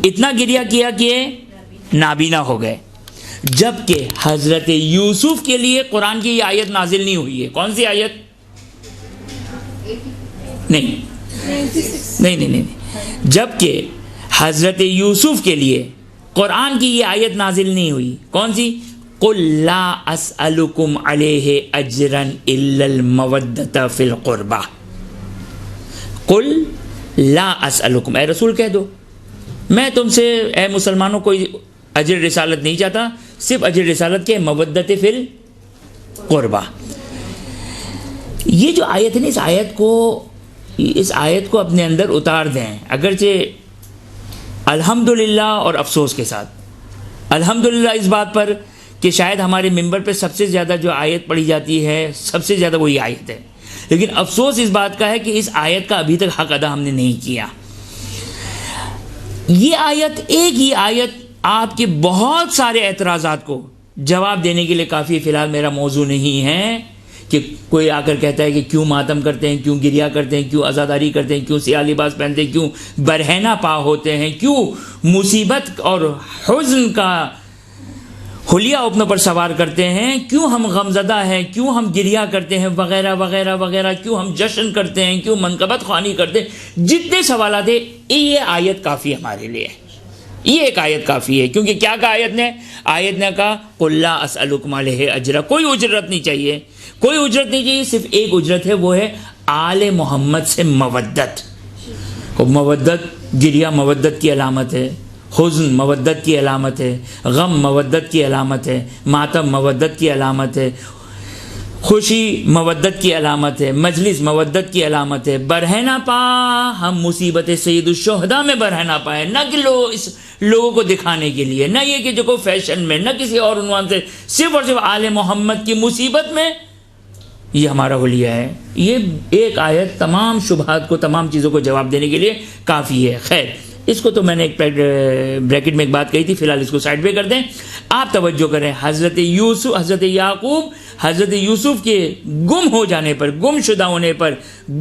اتنا گریہ کیا کہ نابینا ہو گئے، جبکہ حضرت یوسف کے لیے قرآن کی یہ آیت نازل نہیں ہوئی ہے۔ کون سی آیت؟ نہیں، جبکہ حضرت یوسف کے لیے قرآن کی یہ آیت نازل نہیں ہوئی۔ کون سی؟ قُلْ لَا أَسْأَلُكُمْ عَلَيْهِ أَجْرًا إِلَّا الْمَوَدَّةَ فِي الْقُرْبَى۔ قُلْ لَا أَسْأَلُكُمْ، اے رسول کہہ دو میں تم سے، اے مسلمانوں، کوئی اجر رسالت نہیں چاہتا، صرف اجر رسالت کے مودت فی القربہ۔ یہ جو آیت ہے نا، اس آیت کو اپنے اندر اتار دیں، اگرچہ الحمدللہ اور افسوس کے ساتھ، الحمدللہ اس بات پر کہ شاید ہمارے ممبر پہ سب سے زیادہ جو آیت پڑھی جاتی ہے، سب سے زیادہ وہی آیت ہے، لیکن افسوس اس بات کا ہے کہ اس آیت کا ابھی تک حق ادا ہم نے نہیں کیا۔ یہ آیت، ایک ہی آیت آپ کے بہت سارے اعتراضات کو جواب دینے کے لیے کافی۔ فی الحال میرا موضوع نہیں ہے کہ کوئی آ کر کہتا ہے کہ کیوں ماتم کرتے ہیں، کیوں گریہ کرتے ہیں، کیوں عزاداری کرتے ہیں، کیوں سیاہ لباس پہنتے ہیں، کیوں برہنہ پا ہوتے ہیں، کیوں مصیبت اور حزن کا حلیہ اپنے پر سوار کرتے ہیں، کیوں ہم غمزدہ ہیں، کیوں ہم گریہ کرتے ہیں، وغیرہ وغیرہ وغیرہ، کیوں ہم جشن کرتے ہیں، کیوں منقبت خوانی کرتے ہیں، جتنے سوالات ہیں، یہ آیت کافی ہمارے لیے ہے، یہ ایک آیت کافی ہے۔ کیونکہ کیا کہا آیت نے کہا قُلْ لَا أَسْأَلُكُمْ عَلَيْهِ أَجْرًا، کوئی اجرت نہیں چاہیے، کوئی اجرت نہیں چاہیے، صرف ایک اجرت ہے، وہ ہے آل محمد سے مودت۔ مودت، گریہ مودت کی علامت ہے، حزن مودت کی علامت ہے، غم مودت کی علامت ہے، ماتم مودت کی علامت ہے، خوشی مودت کی علامت ہے، مجلس مودت کی علامت ہے۔ برہنہ پا، ہم مصیبت سید الشہداء میں برہنہ پائے، نہ کہ لوگوں کو دکھانے کے لیے، نہ یہ کہ جو کوئی فیشن میں، نہ کسی اور عنوان سے، صرف اور صرف آل محمد کی مصیبت میں یہ ہمارا حلیہ ہے۔ یہ ایک آیت تمام شبہات کو، تمام چیزوں کو جواب دینے کے لیے کافی ہے۔ خیر، اس کو تو میں نے ایک بریکٹ میں ایک بات کہی تھی، فی الحال اس کو سائڈ پہ کر دیں۔ آپ توجہ کریں، حضرت یعقوب حضرت یوسف کے گم ہو جانے پر، گم شدہ ہونے پر،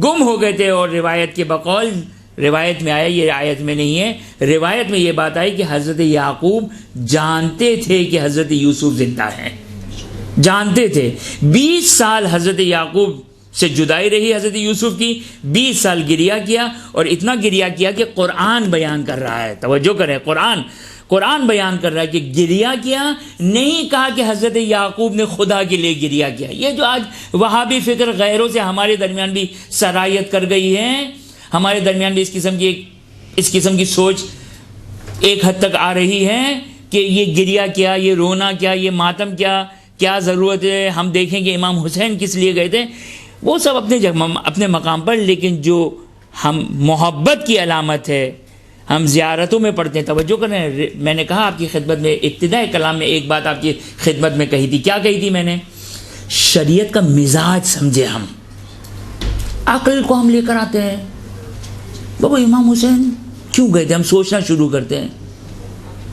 گم ہو گئے تھے، اور روایت کے بقول، روایت میں آیا، یہ آیت میں نہیں ہے، روایت میں یہ بات آئی کہ حضرت یعقوب جانتے تھے کہ حضرت یوسف زندہ ہیں، جانتے تھے۔ 20 سال حضرت یعقوب سے جدائی رہی حضرت یوسف کی، 20 سال گریہ کیا، اور اتنا گریہ کیا کہ قرآن بیان کر رہا ہے، توجہ کریں، قرآن بیان کر رہا ہے کہ گریہ کیا، نہیں کہا کہ حضرت یعقوب نے خدا کے لیے گریہ کیا۔ یہ جو آج وہابی فکر غیروں سے ہمارے درمیان بھی سرایت کر گئی ہے، ہمارے درمیان بھی اس قسم کی سوچ ایک حد تک آ رہی ہے کہ یہ گریہ کیا، یہ رونا کیا، یہ ماتم کیا ضرورت ہے، ہم دیکھیں کہ امام حسین کس لیے گئے تھے، وہ سب اپنے مقام پر، لیکن جو ہم محبت کی علامت ہے، ہم زیارتوں میں پڑھتے ہیں۔ توجہ کریں، میں نے کہا آپ کی خدمت میں ابتدائی کلام میں ایک بات آپ کی خدمت میں کہی تھی، کیا کہی تھی میں نے؟ شریعت کا مزاج سمجھے، ہم عقل کو ہم لے کر آتے ہیں، بابا امام حسین کیوں گئے تھے، ہم سوچنا شروع کرتے ہیں،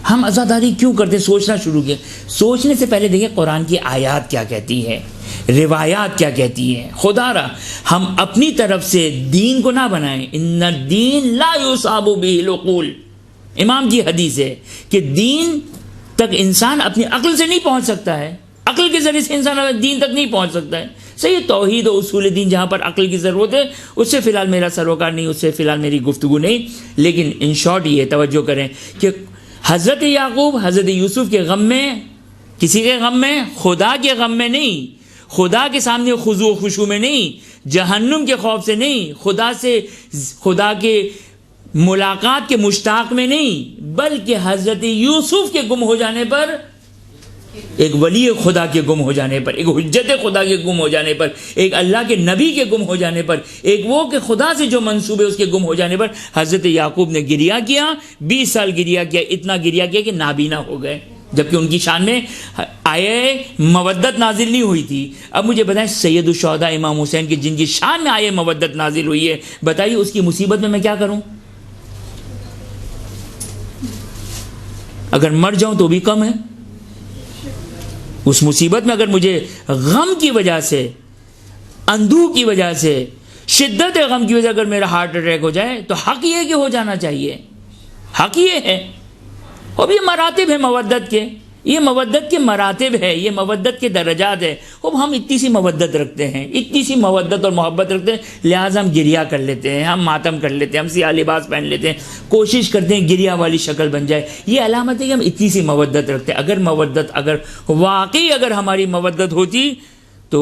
ہم عزاداری کیوں کرتے ہیں، سوچنا شروع کیا۔ سوچنے سے پہلے دیکھیں قرآن کی آیات کیا کہتی ہے، روایات کیا کہتی ہیں۔ خدا را ہم اپنی طرف سے دین کو نہ بنائیں، ان الدین لا یصاب به العقول، امام کی حدیث ہے کہ دین تک انسان اپنی عقل سے نہیں پہنچ سکتا ہے، عقل کے ذریعے سے انسان دین تک نہیں پہنچ سکتا ہے۔ صحیح، توحید و اصول دین جہاں پر عقل کی ضرورت ہے، اس سے فی الحال میرا سروکار نہیں، اس سے فی الحال میری گفتگو نہیں، لیکن ان شارٹ یہ توجہ کریں کہ حضرت یعقوب حضرت یوسف کے غم میں، کسی کے غم میں، خدا کے غم میں نہیں، خدا کے سامنے خضوع و خشوع میں نہیں، جہنم کے خوف سے نہیں، خدا کے ملاقات کے مشتاق میں نہیں، بلکہ حضرت یوسف کے گم ہو جانے پر ایک ولی خدا کے گم ہو جانے پر، ایک حجت خدا کے گم ہو جانے پر، ایک اللہ کے نبی کے گم ہو جانے پر، ایک وہ کہ خدا سے جو منسوب ہے اس کے گم ہو جانے پر حضرت یعقوب نے گریہ کیا، 20 سال گریہ کیا، اتنا گریہ کیا کہ نابینا ہو گئے، جبکہ ان کی شان میں آیے مودت نازل نہیں ہوئی تھی۔ اب مجھے بتائیں سید الشہداء امام حسین کی جن کی شان میں آیے مودت نازل ہوئی ہے، بتائیے اس کی مصیبت میں کیا کروں؟ اگر مر جاؤں تو بھی کم ہے، اس مصیبت میں اگر مجھے غم کی وجہ سے، اندوہ کی وجہ سے، شدت غم کی وجہ سے اگر میرا ہارٹ اٹیک ہو جائے تو حق یہ کہ ہو جانا چاہیے، حق یہ ہے۔ اب یہ مراتب ہے مودت کے، یہ مودت کے مراتب ہے، یہ مودت کے درجات ہے۔ اب ہم اتنی سی مودت رکھتے ہیں، اتنی سی مودت اور محبت رکھتے ہیں، لہٰذا ہم گریہ کر لیتے ہیں، ہم ماتم کر لیتے ہیں، ہم سیاہ لباس پہن لیتے ہیں، کوشش کرتے ہیں گریہ والی شکل بن جائے۔ یہ علامت ہے کہ ہم اتنی سی مودت رکھتے ہیں۔ اگر واقعی اگر ہماری مودت ہوتی تو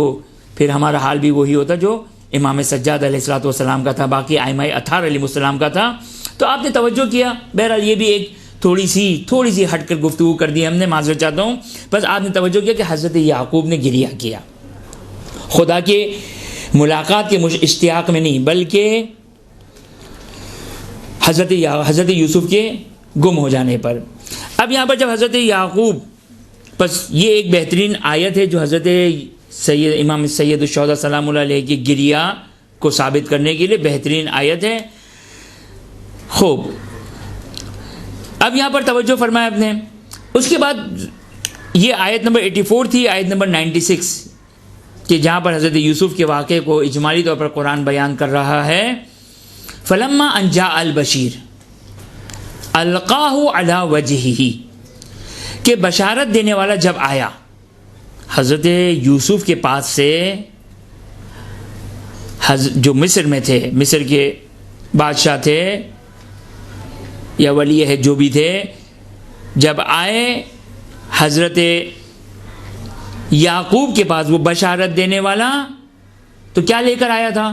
پھر ہمارا حال بھی وہی ہوتا جو امام سجاد علیہ الصلوۃ والسلام کا تھا، باقی ائمہ اطہار علیہ السلام کا تھا۔ تو آپ نے توجہ کیا، بہرحال یہ بھی ایک تھوڑی سی ہٹ کر گفتگو کر دی ہم نے، معذرت چاہتا ہوں، بس آپ نے توجہ کیا کہ حضرت یعقوب نے گریہ کیا، خدا کے ملاقات کے اشتیاق میں نہیں، بلکہ حضرت یوسف کے گم ہو جانے پر۔ اب یہاں پر جب حضرت یعقوب، بس یہ ایک بہترین آیت ہے جو حضرت امام سید الشہداء سلام اللہ علیہ کی گریہ کو ثابت کرنے کے لیے بہترین آیت ہے۔ خوب، اب یہاں پر توجہ فرمایا آپ نے۔ اس کے بعد یہ آیت نمبر 84 تھی، آیت نمبر 96 کہ جہاں پر حضرت یوسف کے واقعے کو اجمالی طور پر قرآن بیان کر رہا ہے۔ فلما ان جاء البشیر القاہ علی وجہہ، کہ بشارت دینے والا جب آیا حضرت یوسف کے پاس سے، جو مصر میں تھے، مصر کے بادشاہ تھے یا ولی ہے جو بھی تھے، جب آئے حضرت یعقوب کے پاس وہ بشارت دینے والا، تو کیا لے کر آیا تھا؟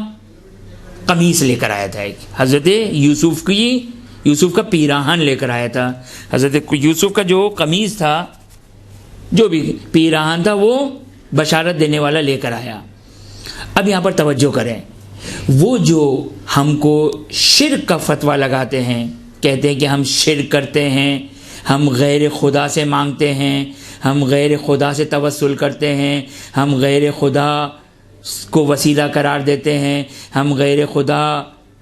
قمیص لے کر آیا تھا ایک، حضرت یوسف کا پیراہن لے کر آیا تھا۔ حضرت یوسف کا جو قمیص تھا، جو بھی پیراہن تھا، وہ بشارت دینے والا لے کر آیا۔ اب یہاں پر توجہ کریں، وہ جو ہم کو شرک کا فتویٰ لگاتے ہیں، کہتے ہیں کہ ہم شرک کرتے ہیں، ہم غیر خدا سے مانگتے ہیں، ہم غیر خدا سے توسل کرتے ہیں، ہم غیر خدا کو وسیلہ قرار دیتے ہیں، ہم غیر خدا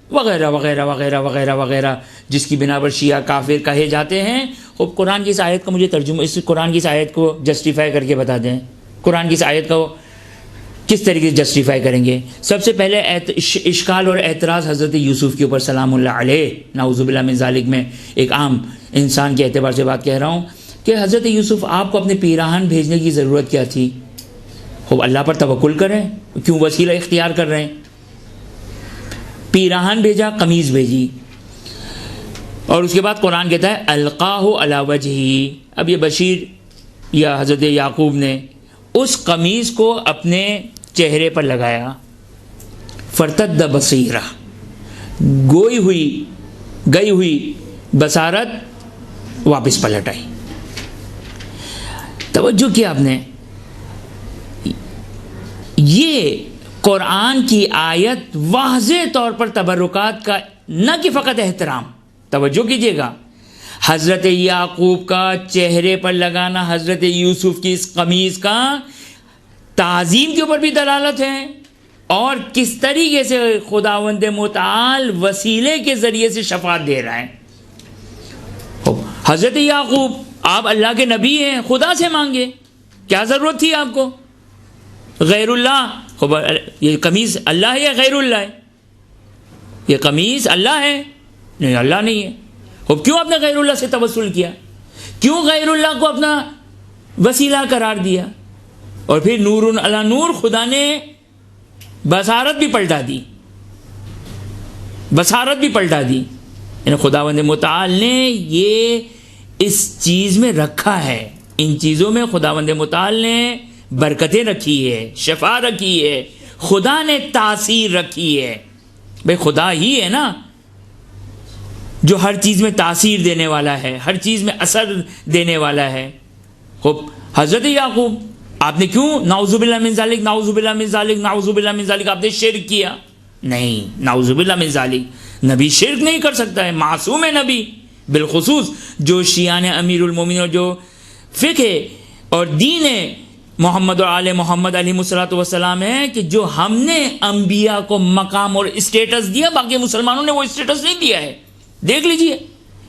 وغیرہ وغیرہ وغیرہ وغیرہ وغیرہ، جس کی بنا پر شیعہ کافر کہے جاتے ہیں۔ اب قرآن کی اس آیت کا مجھے ترجمہ، اس قرآن کی اس آیت کو جسٹیفائی کر کے بتا دیں، قرآن کی اس آیت کو کس طریقے سے جسٹیفائی کریں گے؟ سب سے پہلے اشکال اور اعتراض حضرت یوسف کے اوپر سلام اللہ علیہ، نعوذ باللہ من ذالک، میں ایک عام انسان کے اعتبار سے بات کہہ رہا ہوں کہ حضرت یوسف آپ کو اپنے پیراہن بھیجنے کی ضرورت کیا تھی؟ خوب اللہ پر توکل کریں، کیوں وسیلہ اختیار کر رہے ہیں؟ پیراہن بھیجا، قمیض بھیجی، اور اس کے بعد قرآن کہتا ہے القاہ علی وجہہ۔ اب یہ بشیر یا حضرت یعقوب نے اس قمیض کو اپنے چہرے پر لگایا، فرتد بصیرہ، گئی ہوئی بصارت واپس پلٹ آئی۔ توجہ کیا آپ نے؟ یہ قرآن کی آیت واضح طور پر تبرکات کا نہ کہ فقط احترام، توجہ کیجیے گا، حضرت یعقوب کا چہرے پر لگانا حضرت یوسف کی اس قمیض کا تعظیم کے اوپر بھی دلالت ہے، اور کس طریقے سے خداوند متعال وسیلے کے ذریعے سے شفاعت دے رہا ہے۔ حضرت یعقوب آپ اللہ کے نبی ہیں، خدا سے مانگے، کیا ضرورت تھی آپ کو؟ غیر اللہ، یہ قمیض اللہ ہے یا غیر اللہ ہے؟ یہ قمیض اللہ ہے؟ نہیں، اللہ نہیں ہے۔ اب کیوں آپ نے غیر اللہ سے توسل کیا؟ کیوں غیر اللہ کو اپنا وسیلہ قرار دیا؟ اور پھر نور علی نور، خدا نے بصارت بھی پلٹا دی، یعنی خداوند متعال نے یہ اس چیز میں رکھا ہے، ان چیزوں میں خداوند متعال نے برکتیں رکھی ہے، شفا رکھی ہے، خدا نے تاثیر رکھی ہے۔ بھئی خدا ہی ہے نا جو ہر چیز میں تاثیر دینے والا ہے، ہر چیز میں اثر دینے والا ہے۔ خب حضرت یعقوب آپ نے کیوں نعوذ باللہ من ذالک نعوذ باللہ من ذالک نعوذ باللہ من ذالک آپ نے شرک کیا؟ نہیں، نعوذ باللہ من ذالک، نبی شرک نہیں کر سکتا ہے، معصوم ہے نبی. بالخصوص جو شیعان امیر المومنین اور جو فقہ اور دین محمد اور آل محمد علیہ الصلوۃ والسلام ہے کہ جو ہم نے انبیاء کو مقام اور اسٹیٹس دیا، باقی مسلمانوں نے وہ اسٹیٹس نہیں دیا ہے. دیکھ لیجئے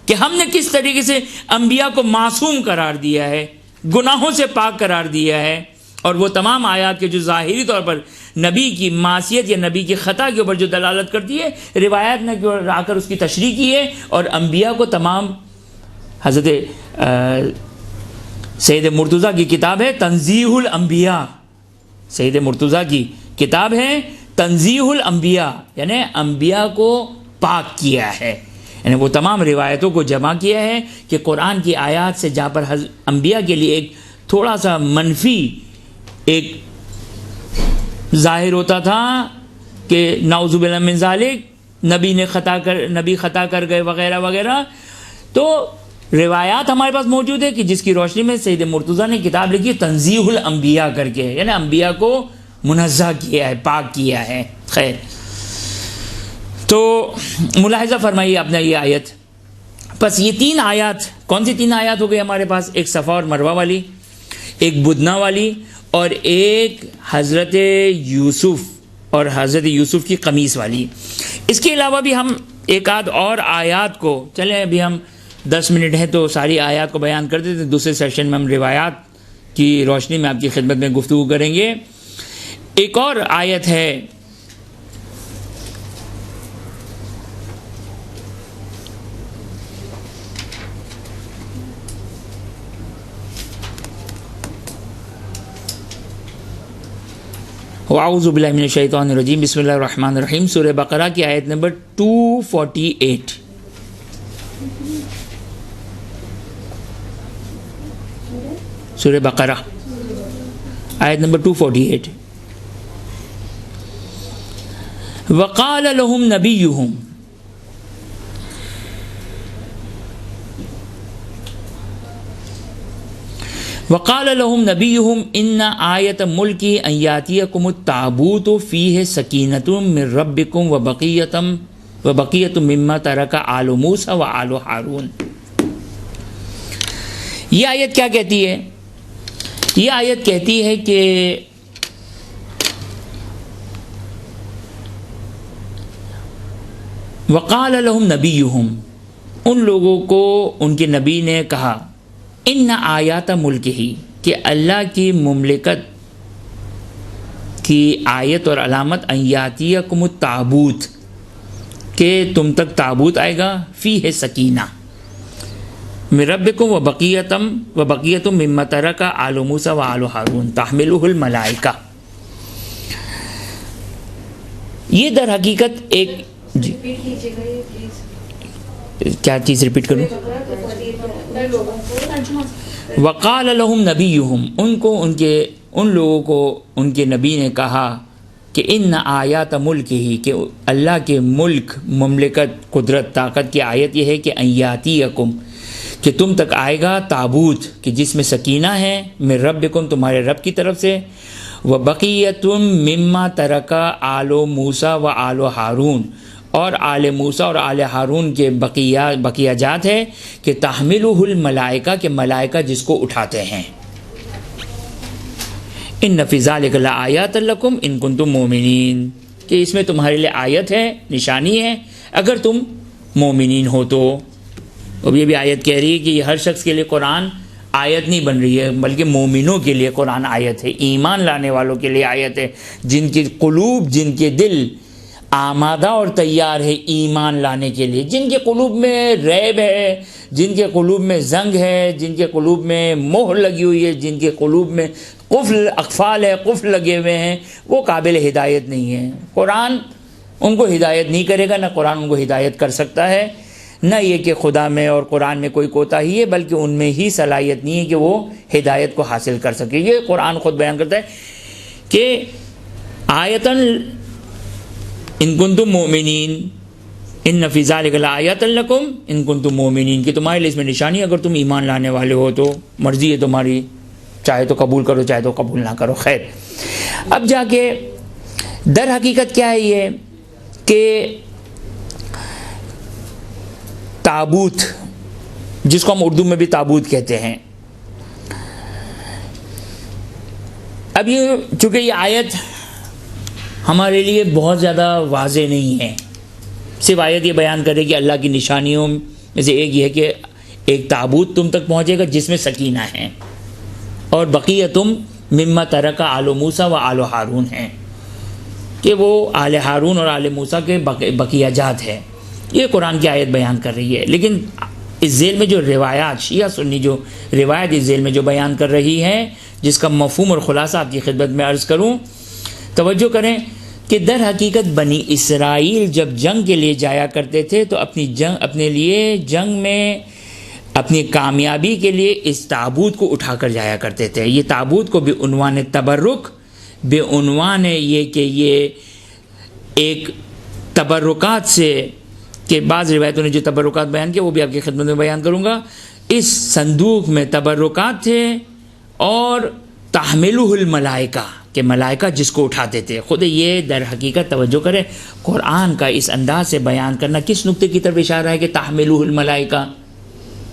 کہ ہم نے کس طریقے سے انبیاء کو معصوم قرار دیا ہے، گناہوں سے پاک قرار دیا ہے. اور وہ تمام آیات کے جو ظاہری طور پر نبی کی معصیت یا نبی کی خطا کے اوپر جو دلالت کرتی ہے، روایات نے آ کر اس کی تشریح کی ہے. اور انبیاء کو تمام، حضرت سید مرتضیٰ کی کتاب ہے تنزیہ الانبیاء، سید مرتضیٰ کی کتاب ہے تنزیہ الانبیاء، یعنی انبیاء کو پاک کیا ہے، یعنی وہ تمام روایتوں کو جمع کیا ہے کہ قرآن کی آیات سے جہاں پر انبیاء کے لیے ایک تھوڑا سا منفی ایک ظاہر ہوتا تھا کہ نعوذ باللہ من ذالک نبی خطا کر گئے وغیرہ وغیرہ، تو روایات ہمارے پاس موجود ہے کہ جس کی روشنی میں سید مرتضیٰ نے کتاب لکھی تنزیہ الانبیاء کر کے، یعنی انبیاء کو منزہ کیا ہے، پاک کیا ہے. خیر، تو ملاحظہ فرمائیے اپنا یہ آیت. بس یہ 3 آیات، کون سی 3 آیات ہو گئی ہمارے پاس؟ ایک صفا اور مروہ والی، ایک بدنا والی، اور ایک حضرت یوسف اور حضرت یوسف کی قمیص والی. اس کے علاوہ بھی ہم ایک آدھ اور آیات کو، چلیں ابھی ہم 10 منٹ ہیں تو ساری آیات کو بیان کر دیتے، دوسرے سیشن میں ہم روایات کی روشنی میں آپ کی خدمت میں گفتگو کریں گے. ایک اور آیت ہے اعوذ باللہ من الشیطان الرجیم، بسم اللہ الرحمن الرحیم، سورہ بقرہ کی آیت نمبر 248. سورہ بقرہ آیت نمبر 248. وقال لهم نبیہم، وقال لهم نبیہم ان آیت ملکی ان یاتیکم التابوت فیہ سکینۃ من ربکم وبقیۃ مما ترک آل موسیٰ وآل ہارون. یہ آیت کیا کہتی ہے؟ یہ آیت کہتی ہے کہ وقال لهم نبیہم، ان لوگوں کو ان کے نبی نے کہا، ان آیات ملک ہی، کہ اللہ کی مملکت کی آیت اور علامت ان یاتیکم التابوت، کہ تم تک تابوت آئے گا، فیہ سکینہ من ربکم وبقیۃ مما ترک آل موسیٰ وآل ہارون تحملہ الملائکہ. یہ در حقیقت ایک کیا چیز ریپیٹ کروں؟ وقال لهم نبیہم، ان لوگوں کو ان کے نبی نے کہا کہ ان آیات ملک ہی، کہ اللہ کے ملک، مملکت، قدرت، طاقت کی آیت یہ ہے کہ ان یاتیکم، کہ تم تک آئے گا تابوت، کہ جس میں سکینہ ہے، من ربکم، تمہارے رب کی طرف سے، وبقیۃ مما ترک آل موسیٰ وآل ہارون، اور آل موسیٰ اور آل ہارون کے بقیہ جات ہے، کہ تحملہ الملائکہ، کہ ملائکہ جس کو اٹھاتے ہیں. ان فی ذلک لآیات لکم ان کنتم مؤمنین، کہ اس میں تمہارے لیے آیت ہے، نشانی ہے، اگر تم مومنین ہو تو. اب یہ بھی آیت کہہ رہی ہے کہ یہ ہر شخص کے لیے قرآن آیت نہیں بن رہی ہے، بلکہ مومنوں کے لیے قرآن آیت ہے، ایمان لانے والوں کے لیے آیت ہے، جن کے قلوب، جن کے دل آمادہ اور تیار ہے ایمان لانے کے لیے، جن کے قلوب میں ریب ہے، جن کے قلوب میں زنگ ہے، جن کے قلوب میں مہر لگی ہوئی ہے، جن کے قلوب میں قفل، اقفال ہے، قفل لگے ہوئے ہیں، وہ قابل ہدایت نہیں ہے. قرآن ان کو ہدایت نہیں کرے گا، نہ قرآن ان کو ہدایت کر سکتا ہے. نہ یہ کہ خدا میں اور قرآن میں کوئی کوتاہی ہے، بلکہ ان میں ہی صلاحیت نہیں ہے کہ وہ ہدایت کو حاصل کر سکے. یہ قرآن خود بیان کرتا ہے کہ آیتاً ان کنتم مؤمنین، ان فی ذلک لآیات لکم ان کنتم مؤمنین، کہ تمہارے لیے اس میں نشانی اگر تم ایمان لانے والے ہو تو، مرضی ہے تمہاری چاہے تو قبول کرو چاہے تو قبول نہ کرو. خیر، اب جا کے در حقیقت کیا ہے یہ کہ تابوت، جس کو ہم اردو میں بھی تابوت کہتے ہیں، اب یہ چونکہ یہ آیت ہمارے لیے بہت زیادہ واضح نہیں ہے، صرف آیت یہ بیان کرے کہ اللہ کی نشانیوں میں سے ایک یہ ہے کہ ایک تابوت تم تک پہنچے گا جس میں سکینہ ہے، اور بقیتم مما ترک آل موسیٰ و آل ہارون ہیں، کہ وہ آل ہارون اور آل موسیٰ کے بقیہ جات ہے. یہ قرآن کی آیت بیان کر رہی ہے. لیکن اس ذیل میں جو روایات شیعہ سنی جو روایت اس ذیل میں جو بیان کر رہی ہے، جس کا مفہوم اور خلاصہ آپ کی خدمت میں عرض کروں، توجہ کریں کہ در حقیقت بنی اسرائیل جب جنگ کے لیے جایا کرتے تھے تو اپنے لیے جنگ میں اپنی کامیابی کے لیے اس تابوت کو اٹھا کر جایا کرتے تھے. یہ تابوت کو بعنوان تبرک، بعنوان یہ کہ یہ ایک تبرکات سے، کہ بعض روایتوں نے جو تبرکات بیان کیا وہ بھی آپ کی خدمت میں بیان کروں گا. اس صندوق میں تبرکات تھے اور تحملہ الملائکہ، کہ ملائکہ جس کو اٹھاتے تھے. خود یہ در حقیقت توجہ کرے قرآن کا اس انداز سے بیان کرنا کس نقطے کی طرف اشارہ ہے کہ تحملہ الملائکہ،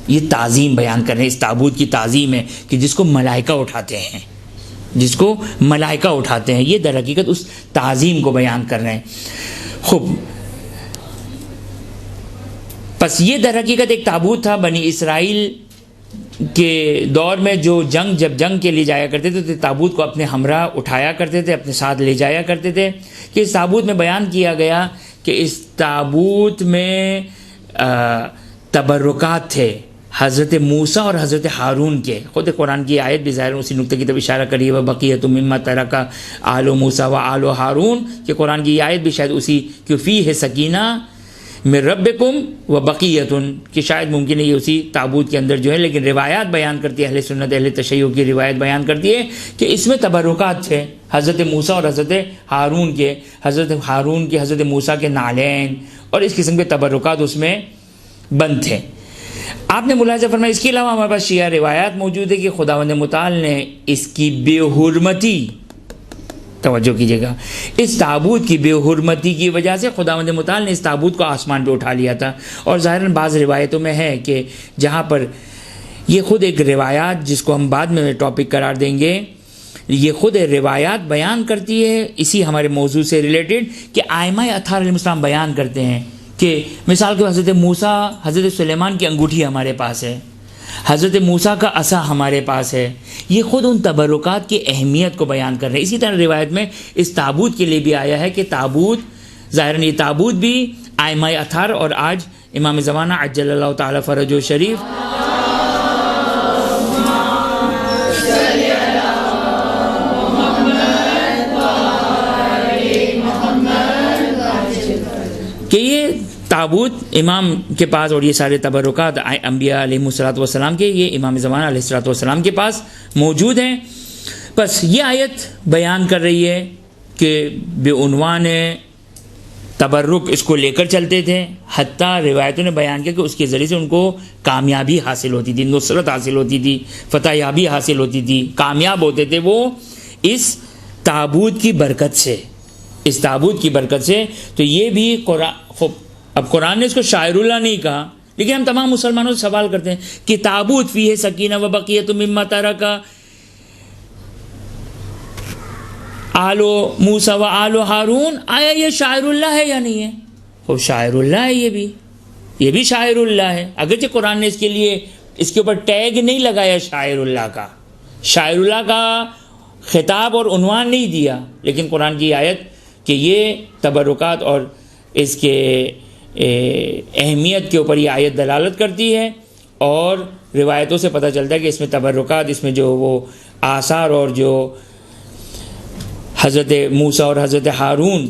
یہ تعظیم بیان کر رہے ہیں، اس تابوت کی تعظیم ہے کہ جس کو ملائکہ اٹھاتے ہیں، جس کو ملائکہ اٹھاتے ہیں. یہ در حقیقت اس تعظیم کو بیان کر رہے ہیں. خوب، پس یہ در حقیقت ایک تابوت تھا. بنی اسرائیل کے دور میں جو جب جنگ کے لیے جایا کرتے تھے تو تابوت کو اپنے ہمراہ اٹھایا کرتے تھے، اپنے ساتھ لے جایا کرتے تھے. کہ اس تابوت میں بیان کیا گیا کہ اس تابوت میں تبرکات تھے حضرت موسیٰ اور حضرت ہارون کے. خود قرآن کی آیت بھی ظاہر اسی نقطے کی طرف اشارہ کری ہے، وَبَقِيَّةٌ مِمَّا تَرَكَ آلُ موسیٰ وآل ہارون، کہ قرآن کی یہ آیت بھی شاید اسی کہ فیہ سکینہ من ربکم وبقیۃ، کہ شاید ممکن ہے یہ اسی تابوت کے اندر جو ہے. لیکن روایات بیان کرتی ہے، اہل سنت اہل تشیع کی روایت بیان کرتی ہے کہ اس میں تبرکات تھے حضرت موسیٰ اور حضرت ہارون کے، حضرت ہارون کے حضرت موسیٰ کے نالین اور اس قسم کے تبرکات اس میں بند تھے. آپ نے ملاحظہ فرمایا اس کے علاوہ ہمارے پاس شیعہ روایات موجود ہے کہ خداوند متعال نے اس کی بے حرمتی، توجہ کیجیے گا، اس تابوت کی بے حرمتی کی وجہ سے خداوند متعال نے اس تابوت کو آسمان پہ اٹھا لیا تھا. اور ظاہراً بعض روایتوں میں ہے کہ جہاں پر یہ خود ایک روایات، جس کو ہم بعد میں ٹاپک قرار دیں گے، یہ خود روایات بیان کرتی ہے اسی ہمارے موضوع سے ریلیٹڈ کہ ائمہ اطہار علیہ السلام بیان کرتے ہیں کہ مثال کے حضرت موسیٰ، حضرت سلیمان کی انگوٹھی ہمارے پاس ہے، حضرت موسیٰ کا عصا ہمارے پاس ہے. یہ خود ان تبرکات کی اہمیت کو بیان کر رہے ہیں. اسی طرح روایت میں اس تابوت کے لیے بھی آیا ہے کہ تابوت، ظاہراً یہ تابوت بھی ائمہ اطہار اور آج امام زمانہ عجل اللہ تعالی فرجہ شریف کہ یہ تابوت امام کے پاس اور یہ سارے تبرکات انبیاء علیہ السلام کے، یہ امام زمانہ علیہ السلام کے پاس موجود ہیں. بس یہ آیت بیان کر رہی ہے کہ بعنوان تبرک اس کو لے کر چلتے تھے، حتیٰ روایتوں نے بیان کیا کہ اس کے ذریعے سے ان کو کامیابی حاصل ہوتی تھی، نصرت حاصل ہوتی تھی، فتح یابی حاصل ہوتی تھی، کامیاب ہوتے تھے وہ اس تابوت کی برکت سے، اس تابوت کی برکت سے. تو یہ بھی اب قرآن نے اس کو شاعر اللہ نہیں کہا، لیکن ہم تمام مسلمانوں سے سوال کرتے ہیں کہ تابوت فیہ سکینہ وبقیۃ مما ترک آل موسیٰ و آل ہارون، آیا یہ شاعر اللہ ہے یا نہیں ہے؟ وہ شاعر اللہ ہے، یہ بھی شاعر اللہ ہے. اگرچہ قرآن نے اس کے لیے اس کے اوپر ٹیگ نہیں لگایا شاعر اللہ کا، شاعر اللہ کا خطاب اور عنوان نہیں دیا، لیکن قرآن کی آیت کہ یہ تبرکات اور اس کے اہمیت کے اوپر یہ آیت دلالت کرتی ہے. اور روایتوں سے پتہ چلتا ہے کہ اس میں تبرکات، اس میں جو وہ آثار اور جو حضرت موسیٰ اور حضرت ہارون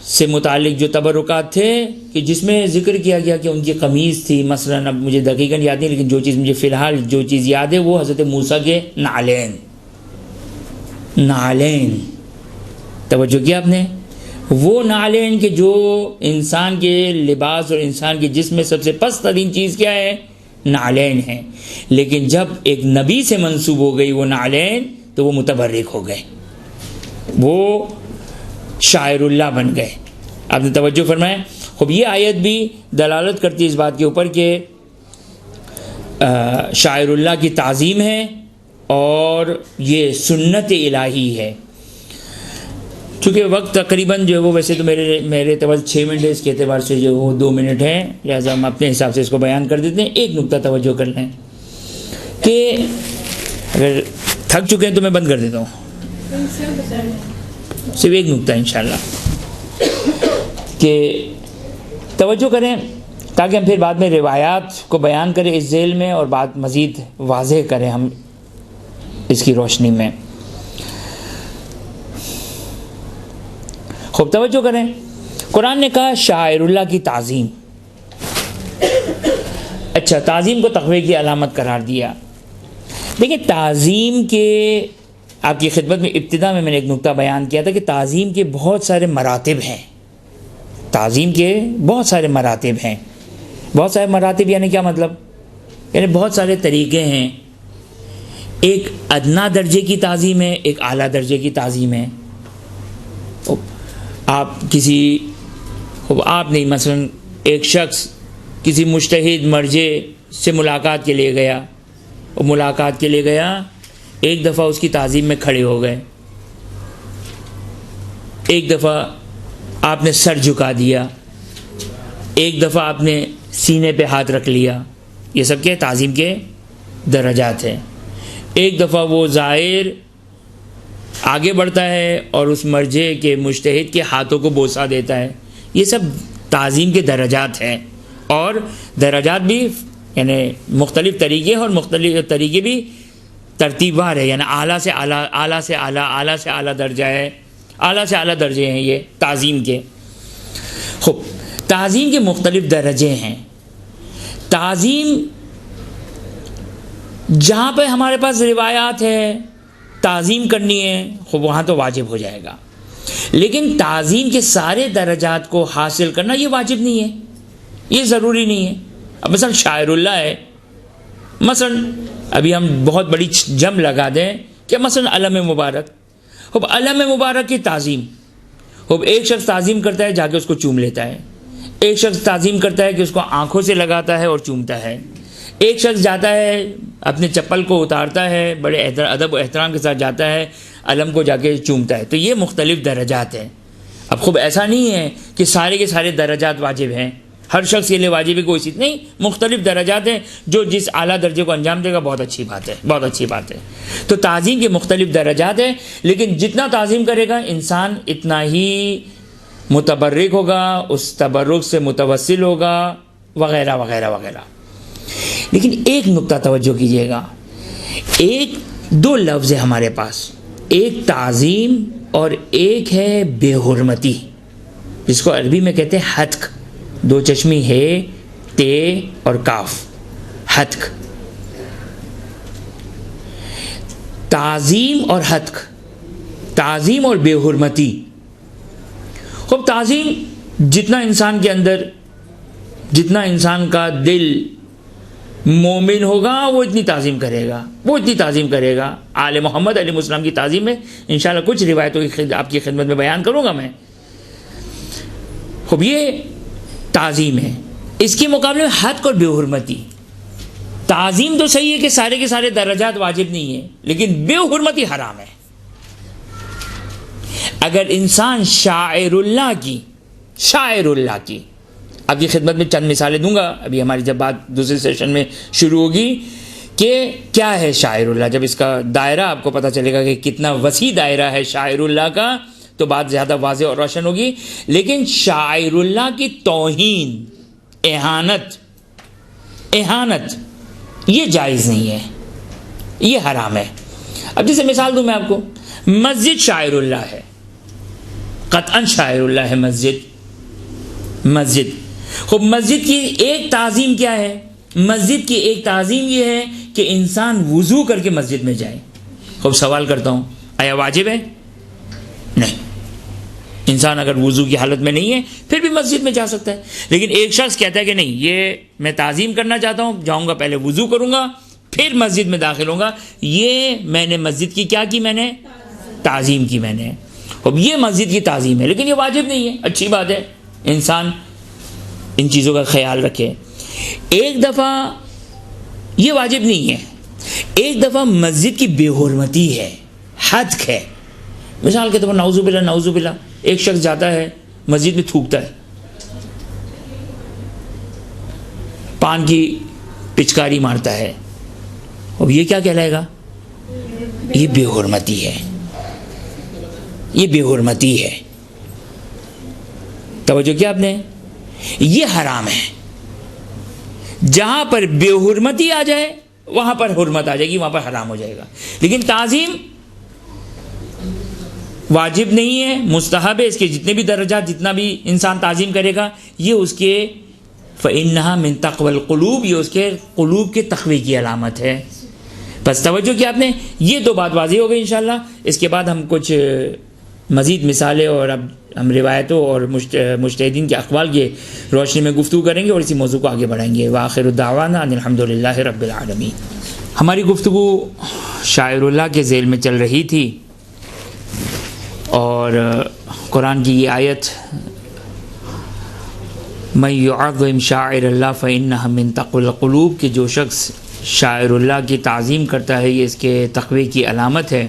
سے متعلق جو تبرکات تھے کہ جس میں ذکر کیا گیا کہ ان کی قمیض تھی مثلاً، اب مجھے دقیقاً یاد نہیں، لیکن جو چیز مجھے فی الحال جو چیز یاد ہے وہ حضرت موسیٰ کے نعلین، توجہ کیا آپ نے، وہ نعلین کہ جو انسان کے لباس اور انسان کے جسم میں سب سے پست ترین چیز کیا ہے؟ نعلین ہیں، لیکن جب ایک نبی سے منسوب ہو گئی وہ نعلین تو وہ متبرک ہو گئے، وہ شاعر اللہ بن گئے۔ آپ نے توجہ فرمائے؟ خب یہ آیت بھی دلالت کرتی ہے اس بات کے اوپر کہ شاعر اللہ کی تعظیم ہے اور یہ سنت الہی ہے۔ چونکہ وقت تقریباً جو ہے وہ ویسے تو میرے اعتبار 6 منٹ ہے، اس کے اعتبار سے جو وہ 2 منٹ ہے، لہٰذا ہم اپنے حساب سے اس کو بیان کر دیتے ہیں۔ ایک نقطہ توجہ کر لیں کہ اگر تھک چکے ہیں تو میں بند کر دیتا ہوں، صرف ایک نقطہ انشاءاللہ کہ توجہ کریں تاکہ ہم پھر بعد میں روایات کو بیان کریں اس ذیل میں اور بات مزید واضح کریں ہم اس کی روشنی میں۔ خوب توجہ کریں، قرآن نے کہا شاعر اللہ کی تعظیم، اچھا تعظیم کو تقوی کی علامت قرار دیا۔ دیکھیں تعظیم کے، آپ کی خدمت میں ابتدا میں نے ایک نقطہ بیان کیا تھا کہ تعظیم کے بہت سارے مراتب ہیں، تعظیم کے بہت سارے مراتب ہیں۔ بہت سارے مراتب یعنی کیا مطلب؟ یعنی بہت سارے طریقے ہیں۔ ایک ادنا درجے کی تعظیم ہے، ایک اعلیٰ درجے کی تعظیم ہے۔ آپ نہیں، مثلا ایک شخص کسی مجتہد مرجع سے ملاقات کے لیے گیا، وہ ملاقات کے لیے گیا، ایک دفعہ اس کی تعظیم میں کھڑے ہو گئے، ایک دفعہ آپ نے سر جھکا دیا، ایک دفعہ آپ نے سینے پہ ہاتھ رکھ لیا، یہ سب کے تعظیم کے درجات ہیں۔ ایک دفعہ وہ زائر آگے بڑھتا ہے اور اس مرجع کے مجتہد کے ہاتھوں کو بوسہ دیتا ہے، یہ سب تعظیم کے درجات ہیں۔ اور درجات بھی یعنی مختلف طریقے اور مختلف طریقے بھی ترتیب وار ہے، یعنی اعلیٰ سے اعلیٰ، اعلیٰ سے اعلیٰ، اعلیٰ سے اعلیٰ درجہ ہے، اعلیٰ سے اعلیٰ درجے ہیں یہ تعظیم کے۔ خوب تعظیم کے مختلف درجے ہیں۔ تعظیم جہاں پہ ہمارے پاس روایات ہے تعظیم کرنی ہے، خوب وہاں تو واجب ہو جائے گا، لیکن تعظیم کے سارے درجات کو حاصل کرنا یہ واجب نہیں ہے، یہ ضروری نہیں ہے۔ اب مثلا شاعر اللہ ہے، مثلا ابھی ہم بہت بڑی جم لگا دیں کہ مثلا علم مبارک، خوب علم مبارک کی تعظیم، خوب ایک شخص تعظیم کرتا ہے جا کے اس کو چوم لیتا ہے، ایک شخص تعظیم کرتا ہے کہ اس کو آنکھوں سے لگاتا ہے اور چومتا ہے، ایک شخص جاتا ہے اپنے چپل کو اتارتا ہے، بڑے ادب و احترام کے ساتھ جاتا ہے، علم کو جا کے چومتا ہے۔ تو یہ مختلف درجات ہیں۔ اب خوب ایسا نہیں ہے کہ سارے کے سارے درجات واجب ہیں، ہر شخص کے لیے واجب ہے کوئی چیز نہیں، مختلف درجات ہیں، جو جس اعلیٰ درجے کو انجام دے گا بہت اچھی بات ہے، بہت اچھی بات ہے۔ تو تعظیم کے مختلف درجات ہیں، لیکن جتنا تعظیم کرے گا انسان اتنا ہی متبرک ہوگا، اس تبرک سے متوسل ہوگا، وغیرہ وغیرہ وغیرہ۔ لیکن ایک نقطہ توجہ کیجیے گا، ایک دو لفظ ہے ہمارے پاس، ایک تعظیم اور ایک ہے بے حرمتی، جس کو عربی میں کہتے ہیں حتک، دو چشمی ہے، تے اور کاف، حتک۔ تعظیم اور حتک، تعظیم اور بے حرمتی۔ خوب تعظیم جتنا انسان کے اندر، جتنا انسان کا دل مومن ہوگا وہ اتنی تعظیم کرے گا، وہ اتنی تعظیم کرے گا۔ آل محمد علیہ السلام کی تعظیم میں انشاءاللہ کچھ روایتوں کی آپ کی خدمت میں بیان کروں گا میں۔ خوب یہ تعظیم ہے، اس کے مقابلے میں حتک اور بے حرمتی۔ تعظیم تو صحیح ہے کہ سارے کے سارے درجات واجب نہیں ہیں، لیکن بے حرمتی حرام ہے۔ اگر انسان شاعر اللہ کی آپ کی خدمت میں چند مثالیں دوں گا، ابھی ہماری جب بات دوسرے سیشن میں شروع ہوگی کہ کیا ہے شاعر اللہ، جب اس کا دائرہ آپ کو پتہ چلے گا کہ کتنا وسیع دائرہ ہے شاعر اللہ کا، تو بات زیادہ واضح اور روشن ہوگی۔ لیکن شاعر اللہ کی توہین، اہانت یہ جائز نہیں ہے، یہ حرام ہے۔ اب جیسے مثال دوں میں آپ کو، مسجد شاعر اللہ ہے، قطعاً شاعر اللہ ہے مسجد۔ خوب مسجد کی ایک تعظیم کیا ہے؟ مسجد کی ایک تعظیم یہ ہے کہ انسان وضو کر کے مسجد میں جائے۔ خوب سوال کرتا ہوں، آیا واجب ہے؟ نہیں، انسان اگر وضو کی حالت میں نہیں ہے پھر بھی مسجد میں جا سکتا ہے. لیکن ایک شخص کہتا ہے کہ نہیں، یہ میں تعظیم کرنا چاہتا ہوں، جاؤں گا پہلے وضو کروں گا پھر مسجد میں داخل ہوں گا، یہ میں نے مسجد کی کیا کی، میں نے تعظیم کی. میں نے اب یہ مسجد کی تعظیم ہے، لیکن یہ واجب نہیں ہے. اچھی بات ہے، انسان ان چیزوں کا خیال رکھے. ایک دفعہ یہ واجب نہیں ہے، ایک دفعہ مسجد کی بے حرمتی ہے، حد ہے. مثال کے طور پر نعوذ باللہ ایک شخص جاتا ہے مسجد میں تھوکتا ہے، پان کی پچکاری مارتا ہے، اب یہ کیا کہلائے گا؟ یہ بے حرمتی ہے، یہ بے حرمتی ہے. توجہ کیا آپ نے؟ یہ حرام ہے. جہاں پر بے حرمتی آ جائے وہاں پر حرمت آ جائے گی، وہاں پر حرام ہو جائے گا. لیکن تعظیم واجب نہیں ہے، مستحب ہے. اس کے جتنے بھی درجات، جتنا بھی انسان تعظیم کرے گا، یہ اس کے فَإِنَّهَا مِن تَقْوَى الْقُلُوبِ، یہ اس کے قلوب کے تقوی کی علامت ہے. بس توجہ کیا آپ نے؟ یہ تو بات واضح ہو گئی انشاءاللہ. اس کے بعد ہم کچھ مزید مثالیں اور اب ہم روایتوں اور مجتہدین کے اقوال کی روشنی میں گفتگو کریں گے اور اسی موضوع کو آگے بڑھائیں گے. وآخر دعوانا ان الحمدللہ رب العالمین. ہماری گفتگو شاعر اللہ کے ذیل میں چل رہی تھی اور قرآن کی یہ آیت من یعظم شاعر اللہ فإنها من تقوی القلوب، کہ جو شخص شاعر اللہ کی تعظیم کرتا ہے یہ اس کے تقوی کی علامت ہے.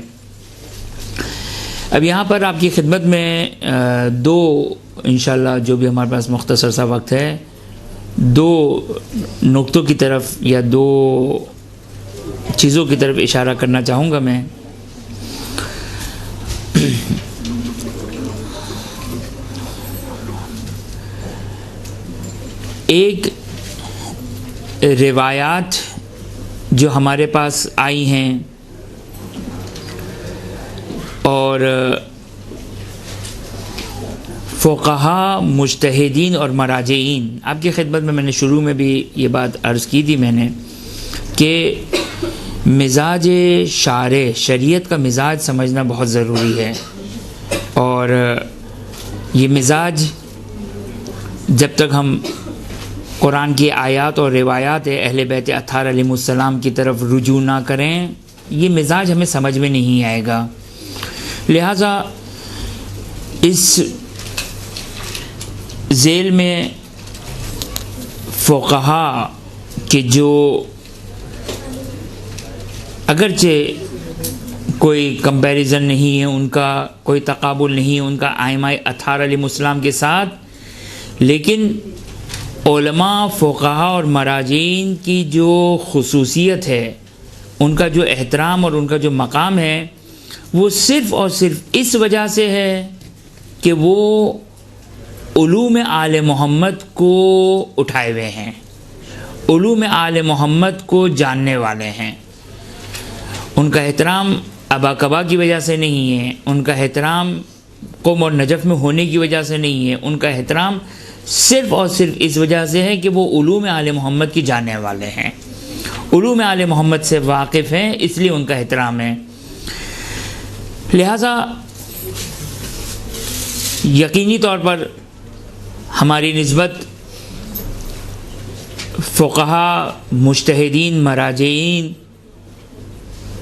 اب یہاں پر آپ کی خدمت میں دو انشاءاللہ جو بھی ہمارے پاس مختصر سا وقت ہے، دو نقطوں کی طرف یا دو چیزوں کی طرف اشارہ کرنا چاہوں گا میں. ایک روایات جو ہمارے پاس آئی ہیں اور فقہا، مجتہدین اور مراجعین، آپ کی خدمت میں نے شروع میں بھی یہ بات عرض کی تھی میں نے کہ مزاج شارع، شریعت کا مزاج سمجھنا بہت ضروری ہے. اور یہ مزاج جب تک ہم قرآن کی آیات اور روایات اہل بیت اطہار علیہ السلام کی طرف رجوع نہ کریں، یہ مزاج ہمیں سمجھ میں نہیں آئے گا. لہٰذا اس ذیل میں فقہا کہ جو اگرچہ کوئی کمپیریزن نہیں ہے، ان کا کوئی تقابل نہیں ہے ان کا ائمہ اطہار علیہ السلام کے ساتھ، لیکن علماء، فقہا اور مراجعین کی جو خصوصیت ہے، ان کا جو احترام اور ان کا جو مقام ہے، وہ صرف اور صرف اس وجہ سے ہے کہ وہ علوم آل محمد کو اٹھائے ہوئے ہیں، علوم آل محمد کو جاننے والے ہیں. ان کا احترام ابا کبا کی وجہ سے نہیں ہے، ان کا احترام قوم اور نجف میں ہونے کی وجہ سے نہیں ہے، ان کا احترام صرف اور صرف اس وجہ سے ہے کہ وہ علوم آل محمد کی جاننے والے ہیں، علوم آل محمد سے واقف ہیں، اس لیے ان کا احترام ہے. لہٰذا یقینی طور پر ہماری نسبت فقہا، مجتہدین، مراجعین،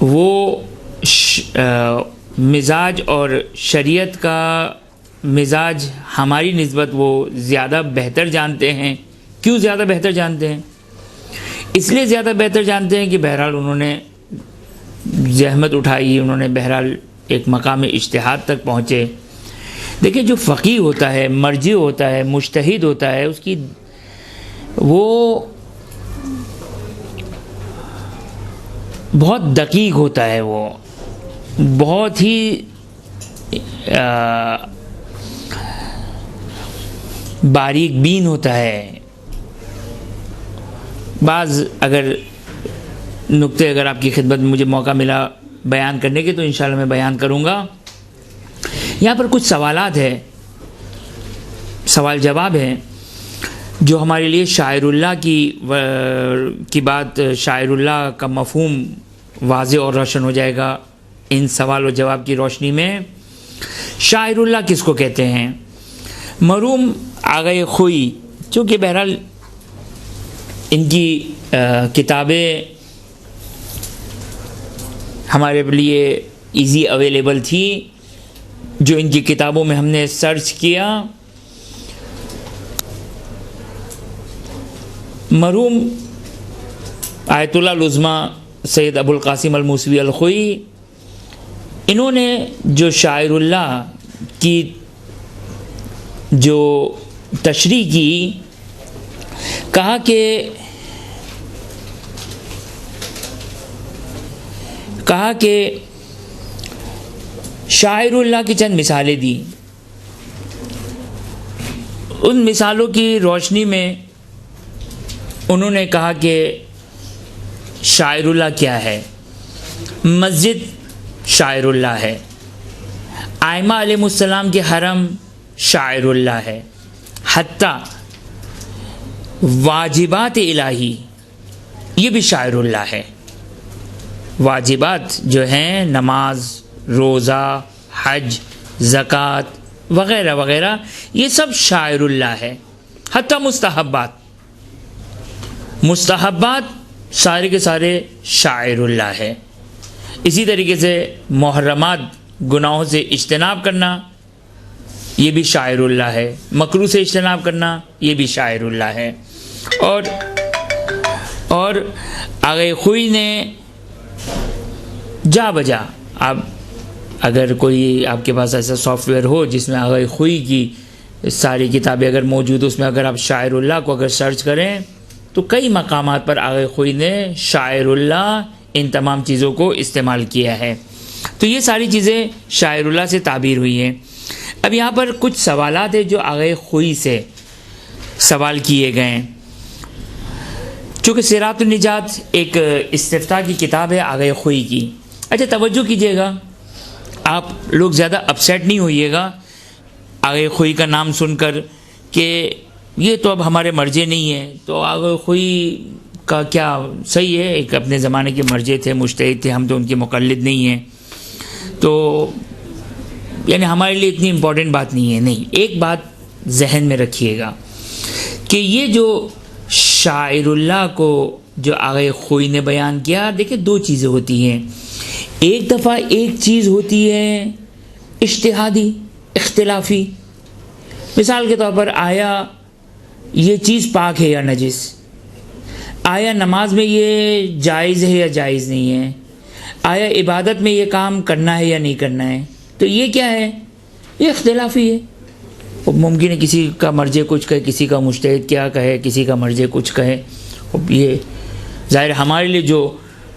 وہ مزاج اور شریعت کا مزاج ہماری نسبت وہ زیادہ بہتر جانتے ہیں. کیوں زیادہ بہتر جانتے ہیں؟ اس لیے زیادہ بہتر جانتے ہیں کہ بہرحال انہوں نے زحمت اٹھائی، انہوں نے بہرحال ایک مقام اجتہاد تک پہنچے. دیکھیں جو فقیہ ہوتا ہے، مرجع ہوتا ہے، مجتہد ہوتا ہے، اس کی وہ بہت دقیق ہوتا ہے، وہ بہت ہی باریک بین ہوتا ہے. بعض اگر نقطے اگر آپ کی خدمت میں مجھے موقع ملا بیان کرنے کے تو انشاءاللہ میں بیان کروں گا. یہاں پر کچھ سوالات ہیں، سوال جواب ہیں جو ہمارے لیے شاعر اللہ کی بات، شاعر اللہ کا مفہوم واضح اور روشن ہو جائے گا ان سوال و جواب کی روشنی میں. شاعر اللہ کس کو کہتے ہیں؟ مرحوم آغا خوئی، چونکہ بہرحال ان کی کتابیں ہمارے لیے ایزی اویلیبل تھی، جو ان کی کتابوں میں ہم نے سرچ کیا، مرحوم آیت اللہ العظمیٰ سید ابو القاسم الموسوی الخوئی، انہوں نے جو شاعر اللہ کی جو تشریح کی، کہا کہ شاعر اللہ کی چند مثالیں دی، ان مثالوں کی روشنی میں انہوں نے کہا کہ شاعر اللہ کیا ہے۔ مسجد شاعر اللہ ہے، ائمہ علیہ السلام کے حرم شاعر اللہ ہے، حتیٰ واجبات الہی یہ بھی شاعر اللہ ہے۔ واجبات جو ہیں نماز، روزہ، حج، زکوٰۃ وغیرہ وغیرہ، یہ سب شاعر اللہ ہے۔ حتیٰ مستحبات سارے کے سارے شاعر اللہ ہے۔ اسی طریقے سے محرمات، گناہوں سے اجتناب کرنا، یہ بھی شاعر اللہ ہے۔ مکروہ سے اجتناب کرنا، یہ بھی شاعر اللہ ہے۔ اور آغا خوئی نے جا بجا، اب اگر کوئی آپ کے پاس ایسا سافٹ ویئر ہو جس میں آغا خوئی کی ساری کتابیں اگر موجود ہو، اس میں اگر آپ شاعر اللہ کو اگر سرچ کریں تو کئی مقامات پر آغا خوئی نے شاعر اللہ ان تمام چیزوں کو استعمال کیا ہے۔ تو یہ ساری چیزیں شاعر اللہ سے تعبیر ہوئی ہیں۔ اب یہاں پر کچھ سوالات ہیں جو آغا خوئی سے سوال کیے گئے ہیں۔ چونکہ صراط النجات ایک استفتاء کی کتاب ہے آغا خوئی کی۔ اچھا توجہ کیجئے گا، آپ لوگ زیادہ اپسیٹ نہیں ہوئیے گا آغا خوئی کا نام سن کر کہ یہ تو اب ہمارے مرجع نہیں ہے۔ تو آغا خوئی کا کیا صحیح ہے، ایک اپنے زمانے کے مرجع تھے، مجتہد تھے، ہم تو ان کے مقلد نہیں ہیں، تو یعنی ہمارے لیے اتنی امپورٹنٹ بات نہیں ہے۔ نہیں، ایک بات ذہن میں رکھیے گا کہ یہ جو شاعر اللہ کو جو آغا خوئی نے بیان کیا، دیکھیں دو چیزیں ہوتی ہیں۔ ایک دفعہ ایک چیز ہوتی ہے اجتہادی، اختلافی، مثال کے طور پر آیا یہ چیز پاک ہے یا نجس، آیا نماز میں یہ جائز ہے یا جائز نہیں ہے، آیا عبادت میں یہ کام کرنا ہے یا نہیں کرنا ہے، تو یہ کیا ہے، یہ اختلافی ہے۔ ممکن ہے کسی کا مرجع کچھ کہے، کسی کا مجتہد کیا کہے، کسی کا مرجع کچھ کہے، یہ ظاہر ہمارے لیے جو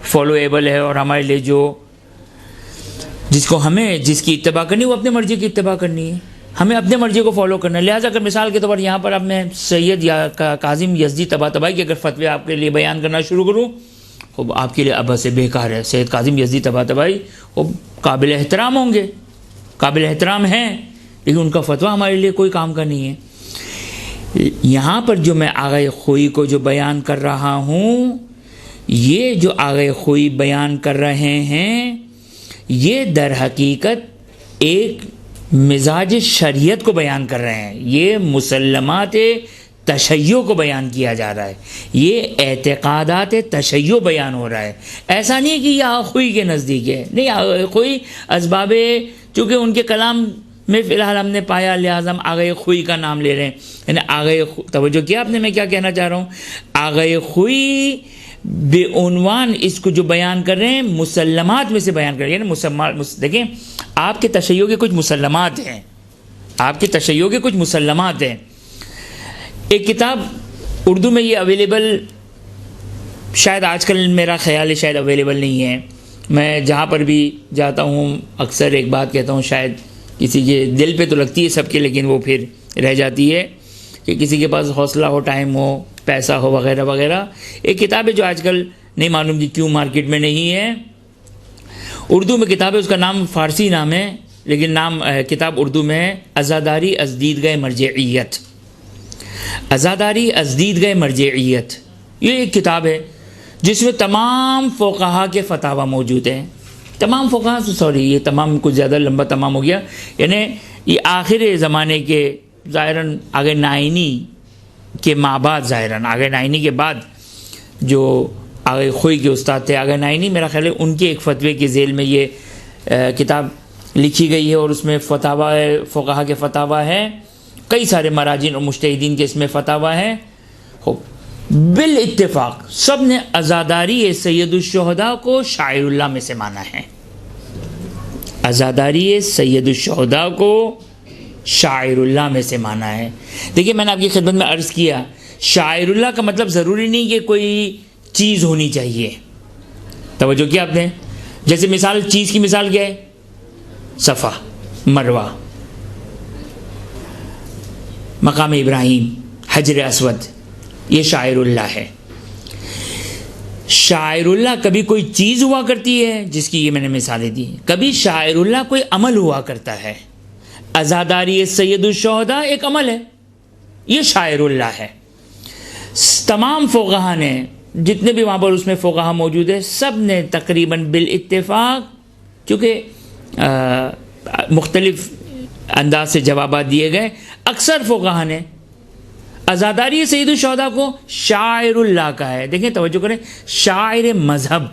فالویبل ہے اور ہمارے لیے جو جس کی اتباع کرنی ہے وہ اپنے مرجع کی اتباع کرنی ہے، ہمیں اپنے مرجع کو فالو کرنا ہے۔ لہٰذا اگر مثال کے طور پر یہاں پر اب میں سید یا کاظم یزدی طباطبائی کے اگر فتوے آپ کے لیے بیان کرنا شروع کروں، وہ آپ کے لیے اب سے بیکار ہے۔ سید کاظم یزدی طباطبائی وہ قابل احترام ہوں گے، قابل احترام ہیں، لیکن ان کا فتویٰ ہمارے لیے کوئی کام کا نہیں ہے۔ یہاں پر جو میں آغا خوئی کو جو بیان کر رہا ہوں، یہ جو آغا خوئی بیان کر رہے ہیں، یہ در حقیقت ایک مزاج شریعت کو بیان کر رہے ہیں، یہ مسلمات تشیع کو بیان کیا جا رہا ہے، یہ اعتقادات تشیع بیان ہو رہا ہے۔ ایسا نہیں کہ یہ آغا خوئی کے نزدیک ہے، نہیں، آغا خوئی اسباب، چونکہ ان کے کلام میں فی الحال ہم نے پایا، لہٰذا ہم آغا خوئی کا نام لے رہے ہیں۔ یعنی توجہ کیا آپ نے، میں کیا کہنا چاہ رہا ہوں، آغا خوئی بے عنوان اس کو جو بیان کر رہے ہیں مسلمات میں سے بیان کر رہے ہیں، یعنی دیکھیں آپ کے تشیع کے کچھ مسلمات ہیں، آپ کے تشیع کے کچھ مسلمات ہیں۔ ایک کتاب اردو میں یہ اویلیبل، شاید آج کل میرا خیال ہے شاید اویلیبل نہیں ہے، میں جہاں پر بھی جاتا ہوں اکثر ایک بات کہتا ہوں، شاید کسی کے دل پہ تو لگتی ہے سب کے، لیکن وہ پھر رہ جاتی ہے کہ کسی کے پاس حوصلہ ہو، ٹائم ہو، پیسہ ہو وغیرہ وغیرہ۔ ایک کتاب ہے جو آج کل نہیں معلوم کہ کیوں مارکیٹ میں نہیں ہے، اردو میں کتاب ہے، اس کا نام فارسی نام ہے لیکن کتاب اردو میں ہے، عزاداری از دیدگاہ مرجعیت۔ عزاداری از دیدگاہ مرجعیت، یہ ایک کتاب ہے جس میں تمام فقہا کے فتاوی موجود ہیں، تمام فقہا، سوری یہ تمام کچھ زیادہ لمبا تمام ہو گیا، یعنی یہ آخر زمانے کے ظاہراً آگے نائنی کے ماں بعد، ظاہراً آگے نائنی کے بعد جو آگے خوئی کے استاد تھے آگے نائنی، میرا خیال ہے ان کے ایک فتوے کے ذیل میں یہ کتاب لکھی گئی ہے، اور اس میں فتاوا ہے، فقہا کے فتاوا ہے، کئی سارے مراجین اور مجتہدین کے اس میں فتاوا ہے۔ بالاتفاق سب نے عزاداری سید الشہداء کو شاعر اللہ میں سے مانا ہے، عزاداری سید الشہداء کو شاعر اللہ میں سے مانا ہے۔ دیکھیے میں نے آپ کی خدمت میں عرض کیا، شاعر اللہ کا مطلب ضروری نہیں کہ کوئی چیز ہونی چاہیے، توجہ کیا آپ نے؟ جیسے مثال، چیز کی مثال کیا ہے؟ صفا، مروہ، مقام ابراہیم، حجر اسود، یہ شاعر اللہ ہے۔ شاعر اللہ کبھی کوئی چیز ہوا کرتی ہے جس کی یہ میں نے مثالیں دی، کبھی شاعر اللہ کوئی عمل ہوا کرتا ہے۔ عزاداری سید الشہداء ایک عمل ہے، یہ شاعر اللہ ہے۔ تمام فقہا نے، جتنے بھی وہاں پر اس میں فقہا موجود ہے، سب نے تقریباً بالاتفاق، چونکہ مختلف انداز سے جوابات دیے گئے، اکثر فقہا نے عزاداری سید الشہداء کو شاعر اللہ کا ہے۔ دیکھیں توجہ کریں، شاعر مذہب،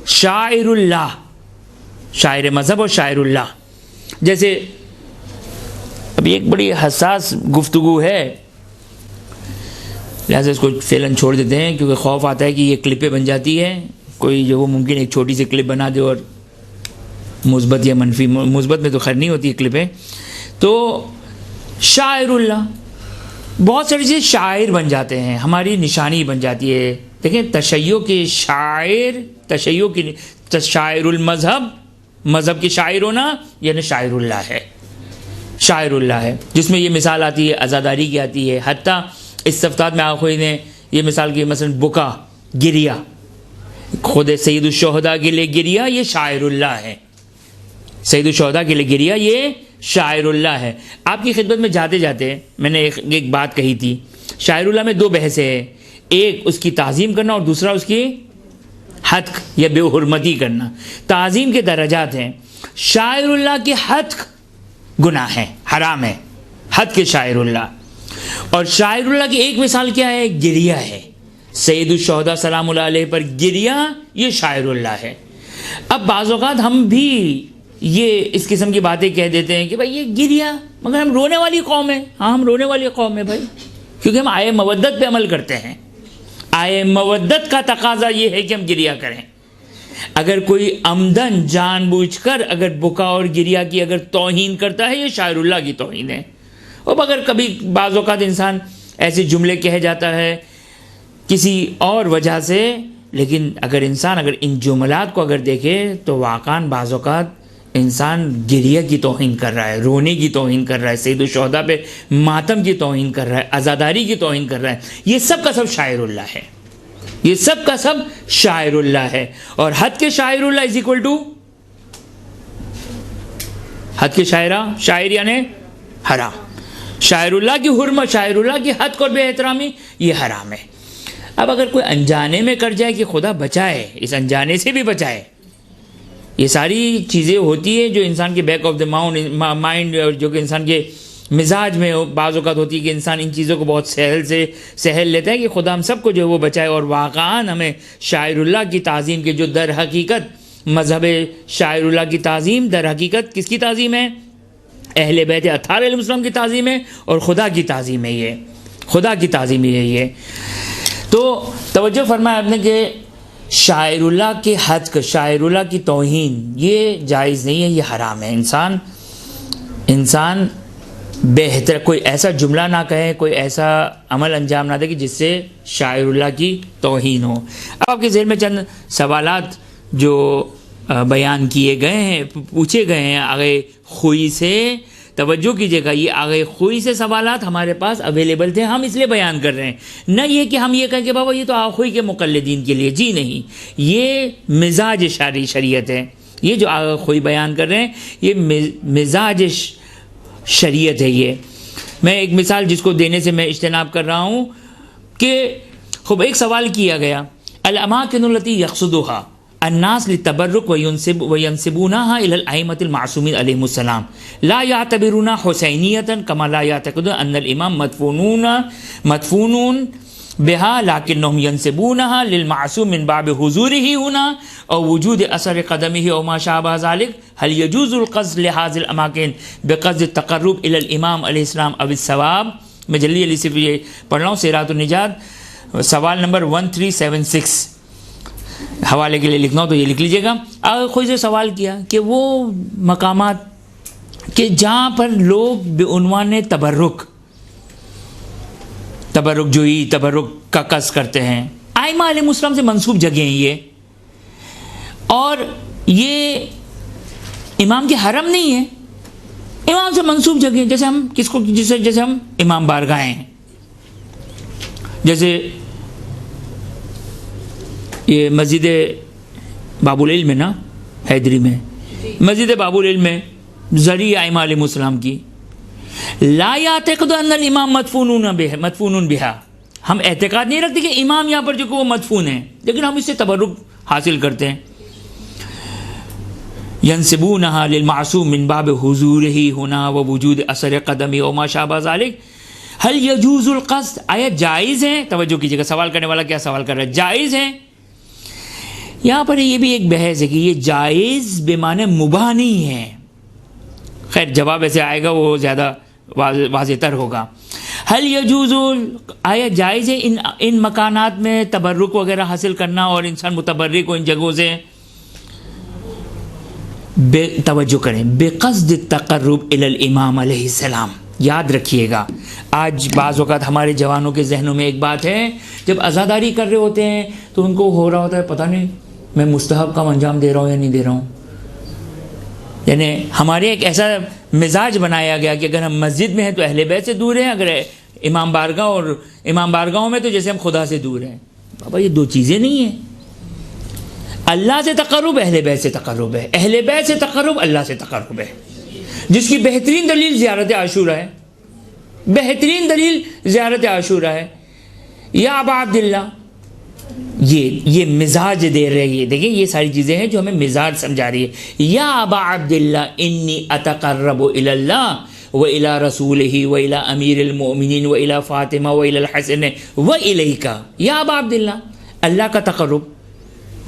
شاعر اللہ، شاعر مذہب اور شاعر اللہ۔ جیسے ابھی ایک بڑی حساس گفتگو ہے، لہٰذا اس کو فعلاً چھوڑ دیتے ہیں، کیونکہ خوف آتا ہے کہ یہ کلپیں بن جاتی ہے، کوئی جو وہ ممکن ایک چھوٹی سی کلپ بنا دے اور مثبت یا منفی، مثبت میں تو خیر نہیں ہوتی کلپیں۔ تو شاعر اللہ، بہت ساری چیزیں شاعر بن جاتے ہیں، ہماری نشانی بن جاتی ہے۔ دیکھیں تشیع کے شاعر، تشیع کی شاعر المذہب، مذہب کے شاعر ہونا یعنی شاعر اللہ ہے، شاعر اللہ ہے، جس میں یہ مثال آتی ہے عزاداری کی آتی ہے۔ حتیٰ استفتاد میں آخوئی نے یہ مثال کی، مثلا بکا، گریا، خود سید الشہداء کے لیے گریا یہ شاعر اللہ ہے، سید الشہداء کے لیے گریا یہ شاعر اللہ ہے۔ آپ کی خدمت میں جاتے جاتے میں نے ایک بات کہی تھی، شاعر اللہ میں دو بحثیں ہیں، ایک اس کی تعظیم کرنا اور دوسرا اس کی حتق یا بے حرمتی کرنا۔ تعظیم کے درجات ہیں، شاعر اللہ کی حتق گناہ ہے، حرام ہے، حد کے شاعر اللہ، اور شاعر اللہ کی ایک مثال کیا ہے؟ گریہ ہے، سید الشہداء سلام اللہ علیہ پر گریہ یہ شاعر اللہ ہے۔ اب بعض اوقات ہم بھی یہ اس قسم کی باتیں کہہ دیتے ہیں کہ بھائی یہ گریہ، مگر ہم رونے والی قوم ہے۔ ہاں ہم رونے والی قوم ہے بھائی، کیونکہ ہم آئے مودت پہ عمل کرتے ہیں، آئے مودت کا تقاضا یہ ہے کہ ہم گریہ کریں۔ اگر کوئی عمدن جان بوجھ کر اگر بکا اور گریہ کی اگر توہین کرتا ہے، یہ شاعر اللہ کی توہین ہے۔ اور اگر کبھی بعض اوقات انسان ایسے جملے کہہ جاتا ہے کسی اور وجہ سے، لیکن اگر انسان اگر ان جملات کو اگر دیکھے تو واقعاً بعض اوقات انسان گریہ کی توہین کر رہا ہے، رونے کی توہین کر رہا ہے، سید الشہداء پہ ماتم کی توہین کر رہا ہے، عزاداری کی توہین کر رہا ہے۔ یہ سب کا سب شاعر اللہ ہے، یہ سب کا سب شاعر اللہ ہے۔ اور حد کے شاعر اللہ از اکول ٹو حد کے شاعرہ، شاعر یعنی حرام، شاعر اللہ کی حرمت، شاعر اللہ کی حد اور بے احترامی یہ حرام ہے۔ اب اگر کوئی انجانے میں کر جائے کہ خدا بچائے، اس انجانے سے بھی بچائے، یہ ساری چیزیں ہوتی ہیں جو انسان کے بیک آف دا مائنڈ اور جو کہ انسان کے مزاج میں بعض اوقات ہوتی ہے کہ انسان ان چیزوں کو بہت سہل لیتا ہے کہ خدا ہم سب کو جو ہے وہ بچائے۔ اور واقعاً ہمیں شاعر اللہ کی تعظیم کے جو در حقیقت مذہب شاعر اللہ کی تعظیم در حقیقت کس کی تعظیم ہے؟ اہل بیت اطہار علیہ السلام کی تعظیم ہے، اور خدا کی تعظیم ہے، یہ خدا کی تعظیم ہے یہ۔ تو توجہ فرمایا آپ نے کہ شاعر اللہ کے حد، شاعر اللہ کی توہین یہ جائز نہیں ہے، یہ حرام ہے۔ انسان بہتر کوئی ایسا جملہ نہ کہے، کوئی ایسا عمل انجام نہ دے کہ جس سے شاعر اللہ کی توہین ہو۔ اب آپ کے ذہن میں چند سوالات جو بیان کیے گئے ہیں، پوچھے گئے ہیں آگے خوئی سے، توجہ کیجیے گا، یہ آگے خوئی سے سوالات ہمارے پاس اویلیبل تھے، ہم اس لیے بیان کر رہے ہیں، نہ یہ کہ ہم یہ کہیں کہ بابا یہ تو آخوئی کے مقلدین کے لیے، جی نہیں، یہ مزاج شریعت ہے، یہ جو آگے خوئی بیان کر رہے ہیں یہ مزاج شریعت ہے۔ یہ میں ایک مثال جس کو دینے سے میں اجتناب کر رہا ہوں کہ خوب ایک سوال کیا گیا، الاماکن التی یقصدها، الناس للتبرک وینسبونها الى الائمة المعصومین علیہم السلام لا یعتبرون حسینیتا کما لا یعتقدون ان الامام مدفون بها لكنهم ينسبونها للمعصوم من باب حضوره هنا او وجود اثر قدمه او ما شابه ذلك. هل يجوز القصد لهذه الاماكن بقصد التقرب الى الامام علیہ السلام او الثواب؟ میں جلدی جلدی صرف یہ پڑھ رہا ہوں سیرات النجات سوال نمبر 1376 حوالے کے لیے لکھنا ہو تو یہ لکھ لیجیے گا. اگر کوئی سے سوال کیا کہ وہ مقامات کہ جہاں پر لوگ بعنوان تبرک جوئی تبرک کا قصد کرتے ہیں، ائمہ علیہ السلام سے منسوب جگہیں ہیں یہ، اور یہ امام کے حرم نہیں ہے، امام سے منسوب جگہیں. جیسے ہم کس کو جیسے ہم امام بارگاہیں ہیں، جیسے یہ مسجد باب العلم ہے نا حیدری میں، مسجد باب العلم میں ذریعہ ائمہ علیہ السلام کی لا یعتقد ان الامام مدفون بها، ہم اعتقاد نہیں رکھتے کہ امام یہاں پر جو کہ وہ مدفون ہے، لیکن ہم اس سے تبرک حاصل کرتے ہیں. ینسبونها للمعصوم من باب حضوره هنا ووجود اثر قدمه وما شابه ذلك. هل يجوز القصد، آیا جائز ہے؟ توجہ کیجیے گا، سوال کرنے والا کیا سوال کر رہا ہے، جائز ہے. یہاں پر یہ بھی ایک بحث ہے کہ یہ جائز بمعنی مباح نہیں ہے. خیر جواب ایسے آئے گا وہ زیادہ واضح تر ہوگا. حل یجوز، آیا جائز ہے ان مکانات میں تبرک وغیرہ حاصل کرنا اور انسان متبرک ہو ان جگہوں سے؟ توجہ کریں، بقصد التقرب الی الامام علیہ السلام. یاد رکھیے گا، آج بعض اوقات ہمارے جوانوں کے ذہنوں میں ایک بات ہے، جب عزاداری کر رہے ہوتے ہیں تو ان کو ہو رہا ہوتا ہے پتہ نہیں میں مستحب کا انجام دے رہا ہوں یا نہیں دے رہا ہوں. یعنی ہمارے ایک ایسا مزاج بنایا گیا کہ اگر ہم مسجد میں ہیں تو اہل بیت سے دور ہیں، اگر امام بارگاہ اور امام بارگاہوں میں تو جیسے ہم خدا سے دور ہیں. بابا یہ دو چیزیں نہیں ہیں. اللہ سے تقرب اہل بیت سے تقرب ہے، اہل بیت سے تقرب اللہ سے تقرب ہے، جس کی بہترین دلیل زیارت عاشورہ ہے. بہترین دلیل زیارت عاشورہ ہے. یا ابا عبداللہ، یہ مزاج دے رہی ہے. دیکھیں یہ ساری چیزیں ہیں جو ہمیں مزاج سمجھا رہی ہے. یا ابا عبداللہ انی اتقرب الی اللہ وإلی رسولہ وإلی امیر المؤمنین وإلی فاطمہ وإلی الحسن وإلیک. یا ابا عبداللہ، اللہ کا تقرب،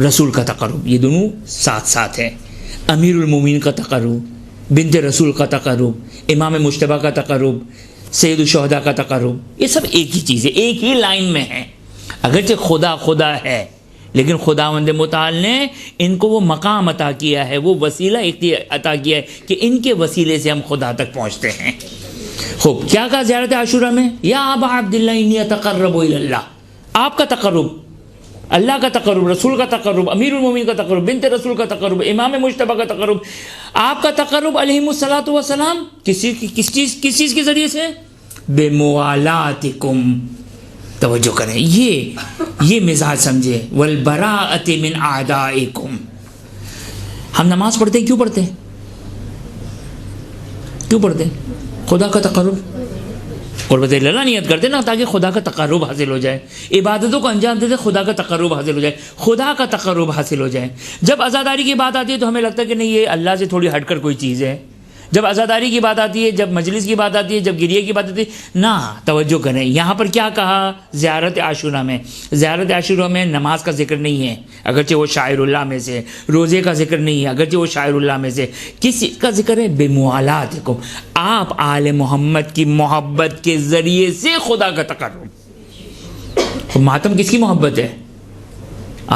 رسول کا تقرب، یہ دونوں ساتھ ساتھ ہیں. امیر المؤمنین کا تقرب، بنت رسول کا تقرب، امام مجتبیٰ کا تقرب، سید الشہداء کا تقرب، یہ سب ایک ہی چیز ہے، ایک ہی لائن میں ہیں. اگرچہ خدا ہے، لیکن خداوند متعال نے ان کو وہ مقام عطا کیا ہے، وہ وسیلہ عطا کیا ہے کہ ان کے وسیلے سے ہم خدا تک پہنچتے ہیں. خوب، کیا کہا زیارت عاشورہ میں؟ یا ابا عبداللہ انی اتقرب الی اللہ. آپ کا تقرب، اللہ کا تقرب، رسول کا تقرب، امیر المومنین کا تقرب، بنت رسول کا تقرب، امام مجتبیٰ کا تقرب، آپ کا تقرب علیہم الصلاۃ والسلام کس چیز کے ذریعے سے؟ بموالاتکم. توجہ کریں، یہ مزاج سمجھے. والبراءۃ من اعدائکم. ہم نماز پڑھتے ہیں، کیوں پڑھتے ہیں؟ خدا کا تقرب، قربت اللہ نیت کرتے نا تاکہ خدا کا تقرب حاصل ہو جائے. عبادتوں کو انجام دیتے خدا کا تقرب حاصل ہو جائے، خدا کا تقرب حاصل ہو جائے. جب عزاداری کی بات آتی ہے تو ہمیں لگتا ہے کہ نہیں یہ اللہ سے تھوڑی ہٹ کر کوئی چیز ہے. جب عزاداری کی بات آتی ہے، جب مجلس کی بات آتی ہے، جب گریے کی بات آتی ہے، نہ توجہ کریں. یہاں پر کیا کہا زیارت عاشورہ میں؟ زیارت عاشورہ میں نماز کا ذکر نہیں ہے، اگرچہ وہ شاعر اللہ میں سے. روزے کا ذکر نہیں ہے، اگرچہ وہ شاعر اللہ میں سے. کس کا ذکر ہے؟ بموالاتکم. آپ آل محمد کی محبت کے ذریعے سے خدا کا تقرب. ماتم کس کی محبت ہے؟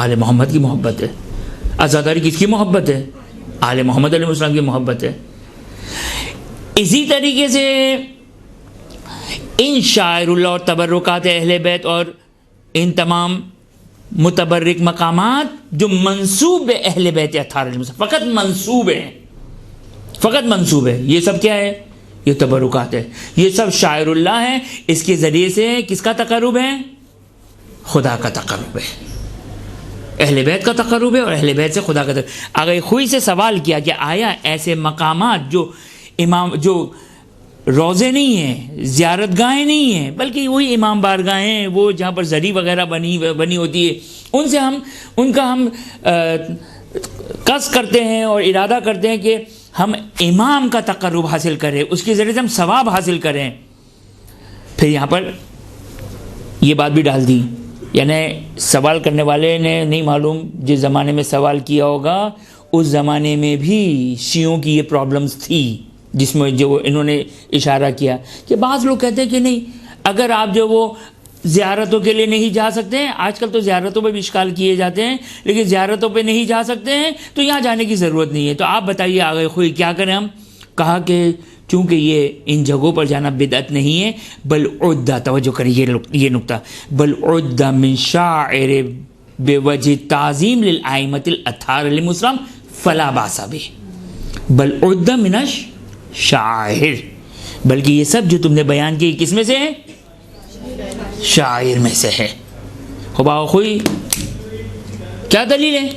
آل محمد کی محبت ہے. عزاداری کس کی محبت ہے؟ آل محمد علیہ السلام کی محبت ہے. اسی طریقے سے ان شاعر اللہ اور تبرکات اہل بیت اور ان تمام متبرک مقامات جو منسوب اہل بیت اطہار علیہ السلام، فقط منسوب ہے. یہ سب کیا ہے؟ یہ تبرکات ہے، یہ سب شاعر اللہ ہیں. اس کے ذریعے سے کس کا تقرب ہے؟ خدا کا تقرب ہے، اہل بیت کا تقرب ہے، اور اہل بیت سے خدا کا تقرب. اگر خوئی سے سوال کیا کہ آیا ایسے مقامات جو روزے نہیں ہیں، زیارت گاہیں نہیں ہیں، بلکہ وہی امام بارگاہیں ہیں، وہ جہاں پر زری وغیرہ بنی ہوتی ہے، ان سے ان کا ہم قصد کرتے ہیں اور ارادہ کرتے ہیں کہ ہم امام کا تقرب حاصل کریں، اس کے ذریعے سے ہم ثواب حاصل کریں. پھر یہاں پر یہ بات بھی ڈال دی، یعنی سوال کرنے والے نے نہیں معلوم جس زمانے میں سوال کیا ہوگا اس زمانے میں بھی شیعوں کی یہ پرابلمز تھی، جس میں جو انہوں نے اشارہ کیا کہ بعض لوگ کہتے ہیں کہ نہیں، اگر آپ جو وہ زیارتوں کے لیے نہیں جا سکتے ہیں، آج کل تو زیارتوں پہ بھی اشکال کیے جاتے ہیں، لیکن زیارتوں پہ نہیں جا سکتے ہیں تو یہاں جانے کی ضرورت نہیں ہے، تو آپ بتائیے آگے خوئی کیا کریں ہم؟ کہا کہ چونکہ یہ ان جگہوں پر جانا بدعت نہیں ہے، بل عدہ، توجہ کریں یہ نقطہ، بل عدہ من شاعر بوجہ تعظیم للائمۃ الاطہار علیہم السلام فلا باس بہ، بل عدہ من الشعائر، بلکہ یہ سب جو تم نے بیان کی کس میں سے ہے؟ شاعر میں سے ہے. خبا خوئی کیا دلیل ہے؟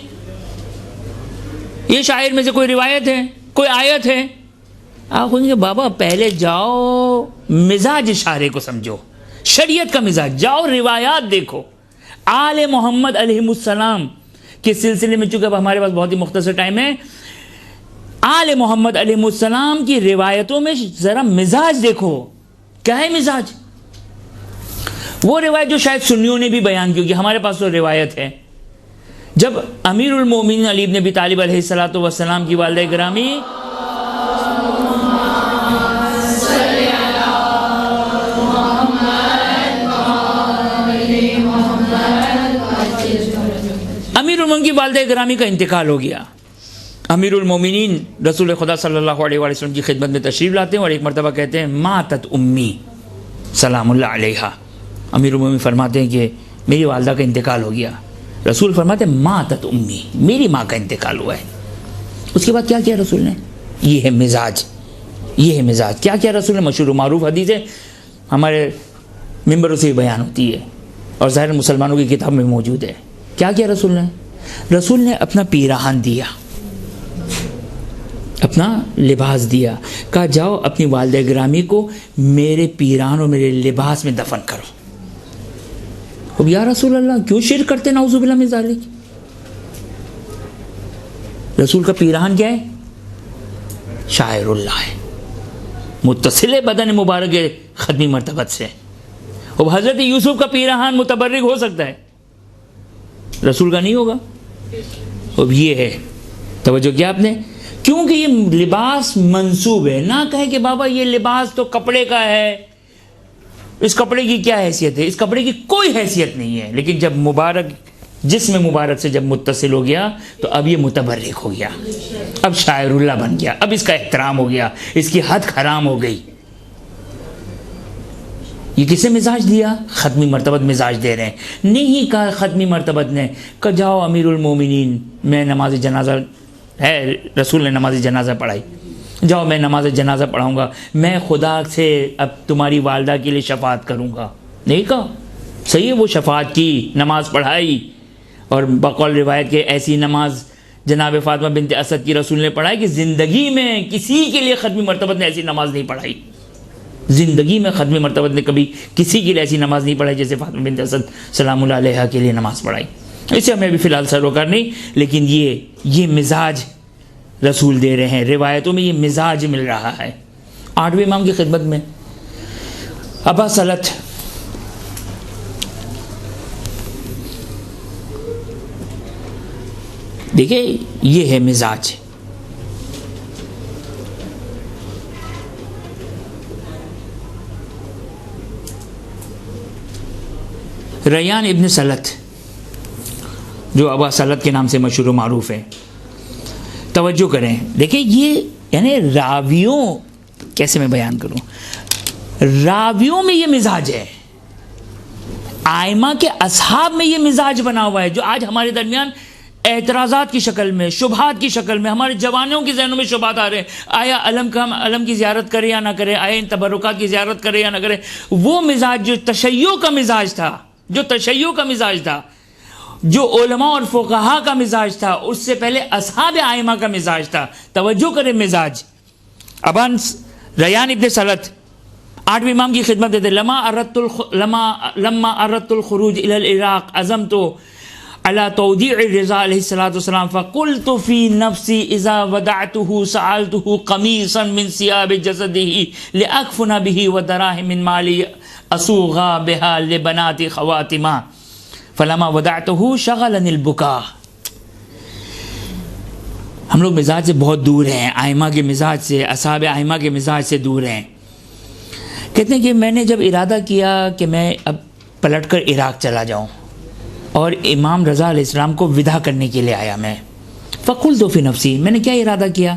یہ شاعر میں سے کوئی روایت ہے، کوئی آیت ہے؟ آپ کہیں گے بابا پہلے جاؤ مزاج شاعر کو سمجھو، شریعت کا مزاج، جاؤ روایات دیکھو. آل محمد علیہ السلام کے سلسلے میں، چونکہ اب ہمارے پاس بہت ہی مختصر ٹائم ہے، آل محمد علیہ السلام کی روایتوں میں ذرا مزاج دیکھو. کیا ہے مزاج؟ وہ روایت جو شاید سنیوں نے بھی بیان کی، ہمارے پاس تو روایت ہے. جب امیر المومنین علی بن ابی طالب علیہ الصلوۃ والسلام کی والدہ گرامی امیر المومنین کی والدہ گرامی کا انتقال ہو گیا، امیر المومنین رسول خدا صلی اللہ علیہ وآلہ وسلم کی خدمت میں تشریف لاتے ہیں اور ایک مرتبہ کہتے ہیں ماتت امی سلام اللہ علیہا. امیر المومنین فرماتے ہیں کہ میری والدہ کا انتقال ہو گیا. رسول فرماتے ہیں ماتت امی، میری ماں کا انتقال ہوا ہے. اس کے بعد کیا کیا رسول نے؟ یہ ہے مزاج، یہ ہے مزاج. کیا کیا رسول نے؟ مشہور و معروف حدیث ہے، ہمارے ممبروں سے بیان ہوتی ہے اور ظاہر مسلمانوں کی کتاب میں موجود ہے. کیا کیا رسول نے؟ رسول نے اپنا پیراہن دیا، اپنا لباس دیا، کہا جاؤ اپنی والدہ گرامی کو میرے پیراہن اور میرے لباس میں دفن کرو. اب یا رسول اللہ کیوں شرک کرتے نعوذ باللہ من ذالک؟ رسول کا پیراہن کیا ہے؟ شاعر اللہ ہے، متصل بدن مبارک ختمی مرتبت سے. اب حضرت یوسف کا پیراہن متبرک ہو سکتا ہے، رسول کا نہیں ہوگا. اب یہ ہے، توجہ کیا آپ نے؟ کیونکہ یہ لباس منسوب ہے. نہ کہے کہ بابا یہ لباس تو کپڑے کا ہے، اس کپڑے کی کیا حیثیت ہے؟ اس کپڑے کی کوئی حیثیت نہیں ہے. لیکن جب مبارک جسم مبارک سے جب متصل ہو گیا تو اب یہ متبرک ہو گیا، اب شاعر اللہ بن گیا، اب اس کا احترام ہو گیا، اس کی حد حرام ہو گئی. یہ کسے مزاج دیا؟ ختمی مرتبت مزاج دے رہے ہیں. نہیں کہا ختمی مرتبت نے، کہ جاؤ امیر المومنین میں نماز جنازہ ہے، رسول نے نماز جنازہ پڑھائی، جاؤ میں نماز جنازہ پڑھاؤں گا، میں خدا سے اب تمہاری والدہ کے لیے شفاعت کروں گا. نہیں کہا. صحیح ہے، وہ شفاعت کی، نماز پڑھائی، اور بقول روایت کے ایسی نماز جناب فاطمہ بنت اسد کی رسول نے پڑھائی کہ زندگی میں کسی کے لیے ختمی مرتبت نے ایسی نماز نہیں پڑھائی. زندگی میں ختمی مرتبت نے کبھی کسی کے لیے ایسی نماز نہیں پڑھائی جیسے فاطمہ بنت اسد سلام اللہ علیہا کے لیے نماز پڑھائی. اسے ہمیں بھی فی الحال سروکار نہیں، لیکن یہ مزاج رسول دے رہے ہیں. روایتوں میں یہ مزاج مل رہا ہے. 8ویں امام کی خدمت میں ابا سلت دیکھیں، یہ ہے مزاج. ریان ابن سلت جو ابا سلت کے نام سے مشہور و معروف ہے، توجہ کریں. دیکھیں یہ یعنی راویوں، کیسے میں بیان کروں، راویوں میں یہ مزاج ہے، آئمہ کے اصحاب میں یہ مزاج بنا ہوا ہے، جو آج ہمارے درمیان اعتراضات کی شکل میں، شبہات کی شکل میں، ہمارے جوانوں کے ذہنوں میں شبہات آ رہے ہیں. آیا علم کی زیارت کرے یا نہ کرے، آیا ان تبرکات کی زیارت کرے یا نہ کرے. وہ مزاج جو تشیع کا مزاج تھا، جو علماء اور فقہاء کا مزاج تھا، اس سے پہلے اصحاب آئمہ کا مزاج تھا. توجہ کریں مزاج. ابان ریان ابن سلت 8ویں امام کی خدمت دیتے. لما اردت الخروج الى العراق عزمت علی تودیع الرضا علیہ الصلوۃ والسلام فقلت فی نفسی اذا ودعته سألته قمیصا من ثياب جسده لاکفن به ودراهم من مالی اسوغا بها لبنات خواتما فلما ودعته شغلني البكاء. ہم لوگ مزاج سے بہت دور ہیں، ائمہ کے مزاج سے، اصحاب ائمہ کے مزاج سے دور ہیں. کہتے ہیں کہ میں نے جب ارادہ کیا کہ میں اب پلٹ کر عراق چلا جاؤں اور امام رضا علیہ السلام کو وداع کرنے کے لیے آیا میں، فقلت فی نفسی، میں نے کیا ارادہ کیا؟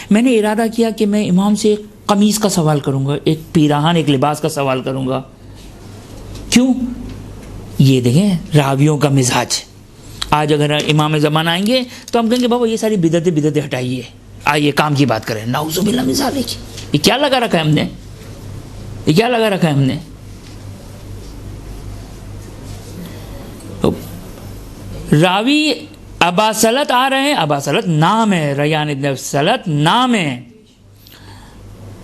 میں نے ارادہ کیا کہ میں امام سے ایک قمیص کا سوال کروں گا، ایک پیراہن، ایک لباس کا سوال کروں گا. کیوں؟ یہ دیکھیں راویوں کا مزاج. آج اگر امام زمان آئیں گے تو ہم کہیں گے بابا یہ ساری بدعتیں ہٹائیے، آئیے کام کی بات کریں. نعوذ باللہ من ذالک. یہ کیا لگا رکھا ہے ہم نے؟ یہ کیا لگا رکھا ہے ہم نے؟ راوی ابا سلط آ رہے ہیں، ابا سلط نام ہے، ریان ابن سلط نام ہے.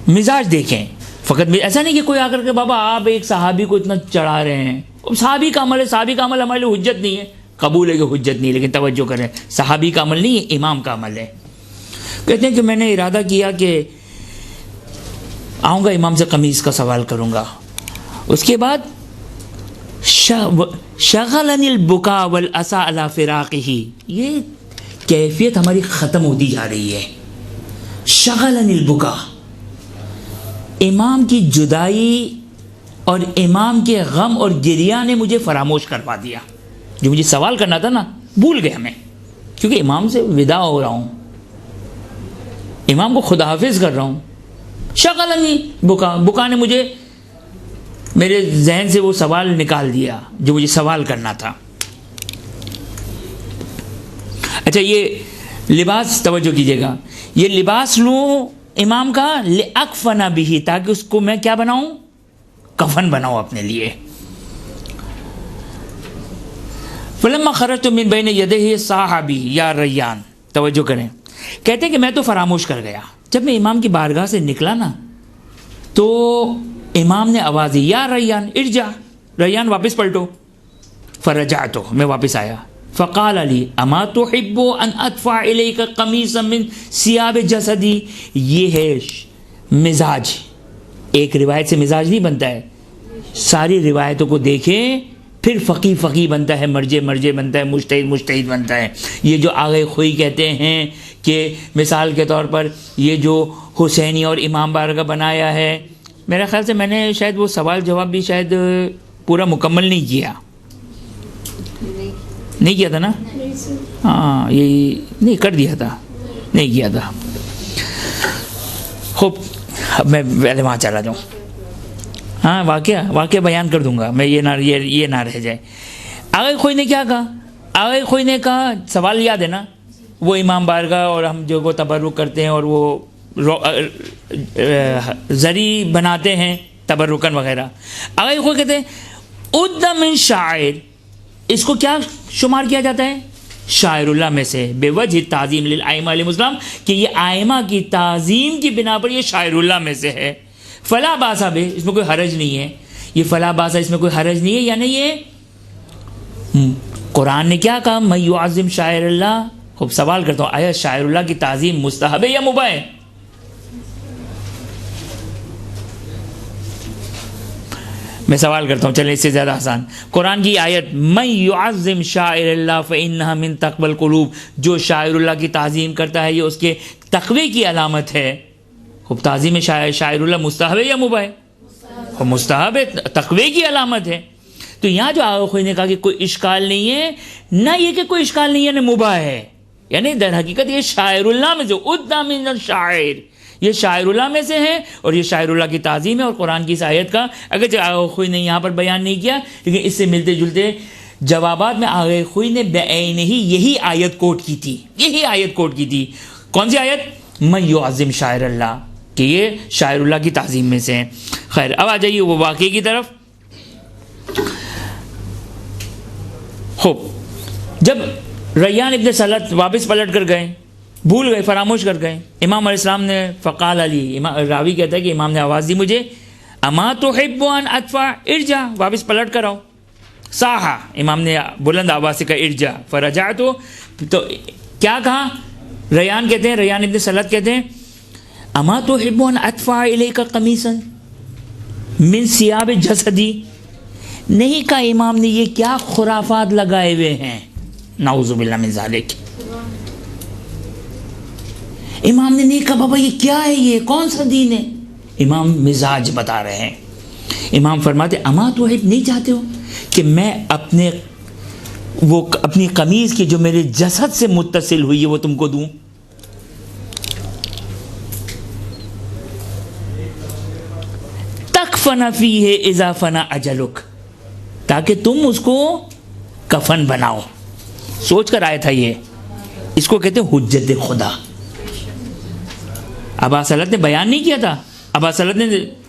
مزاج دیکھیں. فقط ایسا نہیں کہ کوئی آ کر کے بابا آپ ایک صحابی کو اتنا چڑھا رہے ہیں. صحابی کا عمل ہے، صحابی کا عمل ہمارے لیے حجت نہیں ہے. قبول ہے کہ حجت نہیں، لیکن توجہ کریں، صحابی کا عمل نہیں ہے، امام کا عمل ہے. کہتے ہیں کہ میں نے ارادہ کیا کہ آؤں گا امام سے قمیص کا سوال کروں گا. اس کے بعد شغلنی البکا والاسا علی فراقہ، یہ کیفیت ہماری ختم ہوتی جا رہی ہے. شغلنی البکا، امام کی جدائی اور امام کے غم اور گریہ نے مجھے فراموش کروا دیا. جو مجھے سوال کرنا تھا نا، بھول گیا میں، کیونکہ امام سے وداع ہو رہا ہوں، امام کو خدا حافظ کر رہا ہوں. شغلنی بکا، بکا نے مجھے میرے ذہن سے وہ سوال نکال دیا جو مجھے سوال کرنا تھا. اچھا یہ لباس توجہ کیجیے گا، یہ لباس لوں امام کا لأکفن به، تاکہ اس کو میں کیا بناؤں؟ کفن بناؤں اپنے لیے. فلما خرجت من بین یدیہ صاح بی یا ریان، توجہ کریں. کہتے ہیں کہ میں تو فراموش کر گیا. جب میں امام کی بارگاہ سے نکلا نا تو امام نے آواز دی یا ریان ارجع، ریان واپس پلٹو. فرجعت، میں واپس آیا. فقال علی اما تحب ان ادفع الیک قمیصا من ثیاب جسدی. یہ ہے مزاج. ایک روایت سے مزاج نہیں بنتا ہے، ساری روایتوں کو دیکھیں پھر فقی بنتا ہے، مرجع بنتا ہے، مجتہد بنتا ہے. یہ جو آغے خوئی کہتے ہیں کہ مثال کے طور پر یہ جو حسینی اور امام بارگاہ بنایا ہے، میرا خیال سے میں نے شاید وہ سوال جواب بھی شاید پورا مکمل نہیں کیا. نہیں کیا تھا نا؟ ہاں یہی نہیں کر دیا تھا، نہیں کیا تھا. خوب میں پہلے وہاں چلا جاؤں. ہاں واقعہ بیان کر دوں گا میں، یہ نہ رہ جائے. آغا خوئی نے کیا کہا؟ آغا خوئی نے کہا، سوال یاد ہے نا، وہ امام بارگاہ اور ہم جو وہ تبرک کرتے ہیں اور وہ زری بناتے ہیں تبرکن وغیرہ. آغا خوئی کہتے ہیں ادّ من شاعر، اس کو کیا شمار کیا جاتا ہے؟ شاعر اللہ میں سے، بے وجہ تعظیم للائمہ علیہم السلام، کہ یہ آئمہ کی تعظیم کی بنا پر یہ شاعر اللہ میں سے ہے. فلا باسا بے، اس میں کوئی حرج نہیں ہے. یہ فلا باسا، اس میں کوئی حرج نہیں ہے. یعنی یہ قرآن نے کیا کہا؟ من یعظم شاعر اللہ. خوب سوال کرتا ہوں، آیا شاعر اللہ کی تعظیم مستحب ہے یا مباح ہے؟ میں سوال کرتا ہوں، چلیں اس سے زیادہ آسان. قرآن کی آیت من یعظم شاعر اللہ فإنہا من تقوی القلوب، جو شاعر اللہ کی تعظیم کرتا ہے یہ اس کے تقوی کی علامت ہے. خوب تعظیم شاعر اللہ مستحب ہے یا مباح ہے؟ مستحب ہے، تقوی کی علامت ہے. تو یہاں جو آغا خوئی نے کہا کہ کوئی اشکال نہیں ہے، نہ یہ کہ کوئی اشکال نہیں ہے نہ مباح ہے، یعنی در حقیقت یہ شاعر اللہ میں جو ادّ من الشاعر، یہ شاعر اللہ میں سے ہے اور یہ شاعر اللہ کی تعظیم ہے. اور قرآن کی اس آیت کا اگرچہ آغا خوئی نے یہاں پر بیان نہیں کیا، لیکن اس سے ملتے جلتے جوابات میں آغا خوئی نے بعین ہی یہی آیت کوٹ کی تھی. یہی آیت کوٹ کی تھی. کون سی آیت؟ من یعظم شاعر اللہ، کہ یہ شاعر اللہ کی تعظیم میں سے ہیں. خیر اب آ جائیے وہ واقعے کی طرف. خوب، جب ریان ابن سلط واپس پلٹ کر گئے، بھول گئے، فراموش کر گئے، امام علیہ السلام نے فقال علی، راوی کہتا ہے کہ امام نے آواز دی مجھے، اما تحب ان ادفع ارجع، واپس پلٹ کر آؤ. صاحا، امام نے بلند آواز سے کہا ارجع، فرجعت، تو کیا کہا؟ ریان کہتے ہیں، ریان ابن سلط کہتے ہیں اما تحب ان ادفع الیک قمیصا من ثیاب جسدی، نہیں کہا امام نے یہ کیا خرافات لگائے ہوئے ہیں، نعوذ باللہ من ذالک. امام نے نہیں کہا بابا یہ کیا ہے، یہ کون سا دین ہے. امام مزاج بتا رہے ہیں. امام فرماتے اما تحب، نہیں چاہتے ہو کہ میں اپنی قمیض کی جو میرے جسد سے متصل ہوئی ہے وہ تم کو دوں؟ تکفن فیہ اذا فنا اجلک، تاکہ تم اس کو کفن بناؤ. سوچ کر آیا تھا یہ، اس کو کہتے ہیں حجت خدا. ابا سلط نے بیان نہیں کیا تھا، ابا سلط نے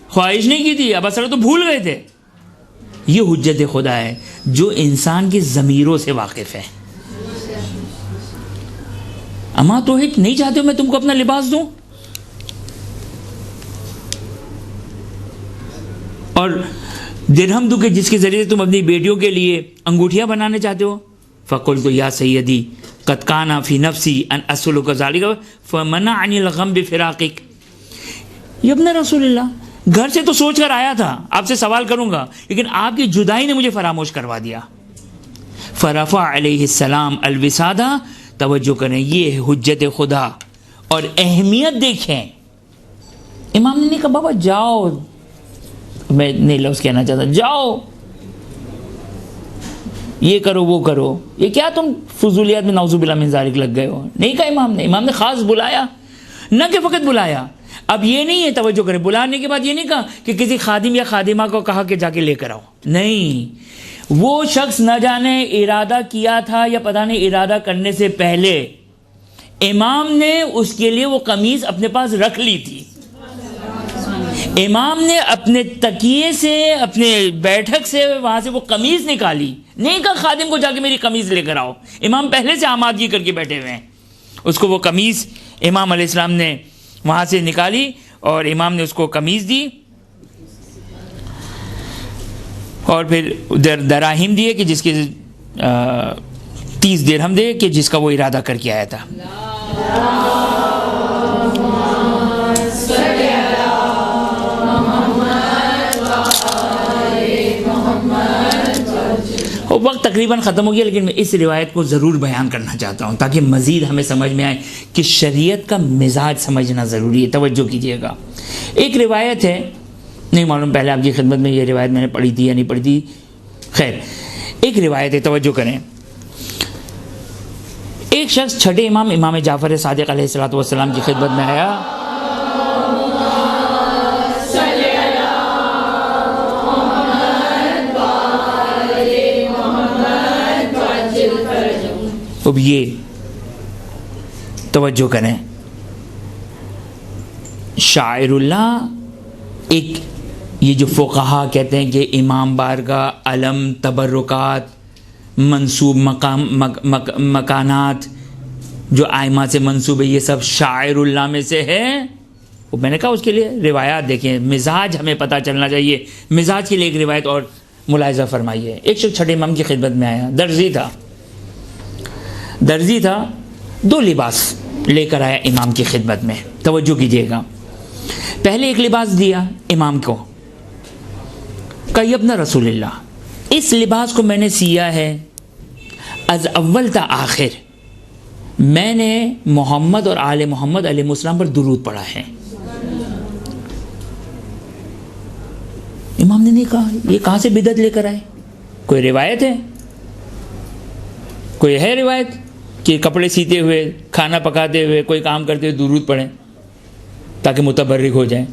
خواہش نہیں کی تھی، ابا سلط تو بھول گئے تھے. یہ حجت خدا ہے جو انسان کی ضمیروں سے واقف ہے. اما توحید، نہیں چاہتے ہو میں تم کو اپنا لباس دوں؟ اور درہم دوں کہ جس کے ذریعے تم اپنی بیٹیوں کے لیے انگوٹھیاں بنانے چاہتے ہو. فقلت یا سیدی قد کان فی نفسی ان اسلک ذلک فمنعنی الغم بفراقک. یہ ابن رسول اللہ، گھر سے تو سوچ کر آیا تھا آپ سے سوال کروں گا، لیکن آپ کی جدائی نے مجھے فراموش کروا دیا. فرفع علیہ السلام الوسادہ. توجہ کریں، یہ ہے حجت خدا، اور اہمیت دیکھیں. امام نے نہیں کہا بابا جاؤ، میں نہیں لفظ کہنا چاہتا، جاؤ یہ کرو وہ کرو، یہ کیا تم فضولیات میں نعوذ باللہ من ذالک لگ گئے ہو. نہیں کہا امام نے. امام نے خاص بلایا، نہ کہ فقط بلایا. اب یہ نہیں ہے، توجہ کریں، بلانے کے بعد یہ نہیں کہا کہ کسی خادم یا خادمہ کو کہا کہ جا کے لے کر آؤ. نہیں، وہ شخص نہ جانے ارادہ کیا تھا یا پتہ نہیں ارادہ کرنے سے پہلے امام نے اس کے لیے وہ قمیض اپنے پاس رکھ لی تھی. امام نے اپنے تکیے سے، اپنے بیٹھک سے وہاں سے وہ قمیض نکالی. نہیں کہا خادم کو جا کے میری قمیض لے کر آؤ. امام پہلے سے آمادگی کر کے بیٹھے ہوئے ہیں. اس کو وہ قمیض امام علیہ السلام نے وہاں سے نکالی اور امام نے اس کو قمیض دی، اور پھر دراہیم دیے کہ جس کے 30 درہم دے کہ جس کا وہ ارادہ کر کے آیا تھا. وقت تقریباً ختم ہو گیا، لیکن میں اس روایت کو ضرور بیان کرنا چاہتا ہوں تاکہ مزید ہمیں سمجھ میں آئے کہ شریعت کا مزاج سمجھنا ضروری ہے. توجہ کیجیے گا. ایک روایت ہے، نہیں معلوم پہلے آپ کی خدمت میں یہ روایت میں نے پڑھی تھی یا نہیں پڑھی تھی، خیر ایک روایت ہے، توجہ کریں. ایک شخص چھٹے امام جعفر صادق علیہ الصلوۃ والسلام کی خدمت میں آیا. اب یہ توجہ کریں، شاعر اللہ، ایک یہ جو فقہا کہتے ہیں کہ امام بارگاہ، علم، تبرکات، منصوب مکانات جو آئمہ سے منصوب ہے، یہ سب شاعر اللہ میں سے ہے. وہ میں نے کہا اس کے لیے روایات دیکھیں، مزاج ہمیں پتہ چلنا چاہیے. مزاج کے لیے ایک روایت اور ملاحظہ فرمائیے. ایک شخص چھٹے امام کی خدمت میں آیا، درزی تھا، 2 لباس لے کر آیا امام کی خدمت میں. توجہ کیجیے گا. پہلے ایک لباس دیا امام کو، کہا یا ابن رسول اللہ، اس لباس کو میں نے سیا ہے از اول تا آخر، میں نے محمد اور آل محمد علیہ السلام پر درود پڑھا ہے. امام نے نہیں کہا یہ کہاں سے بدعت لے کر آئے، کوئی روایت ہے، کوئی ہے روایت کہ کپڑے سیتے ہوئے، کھانا پکاتے ہوئے، کوئی کام کرتے ہوئے درود پڑھیں تاکہ متبرک ہو جائیں؟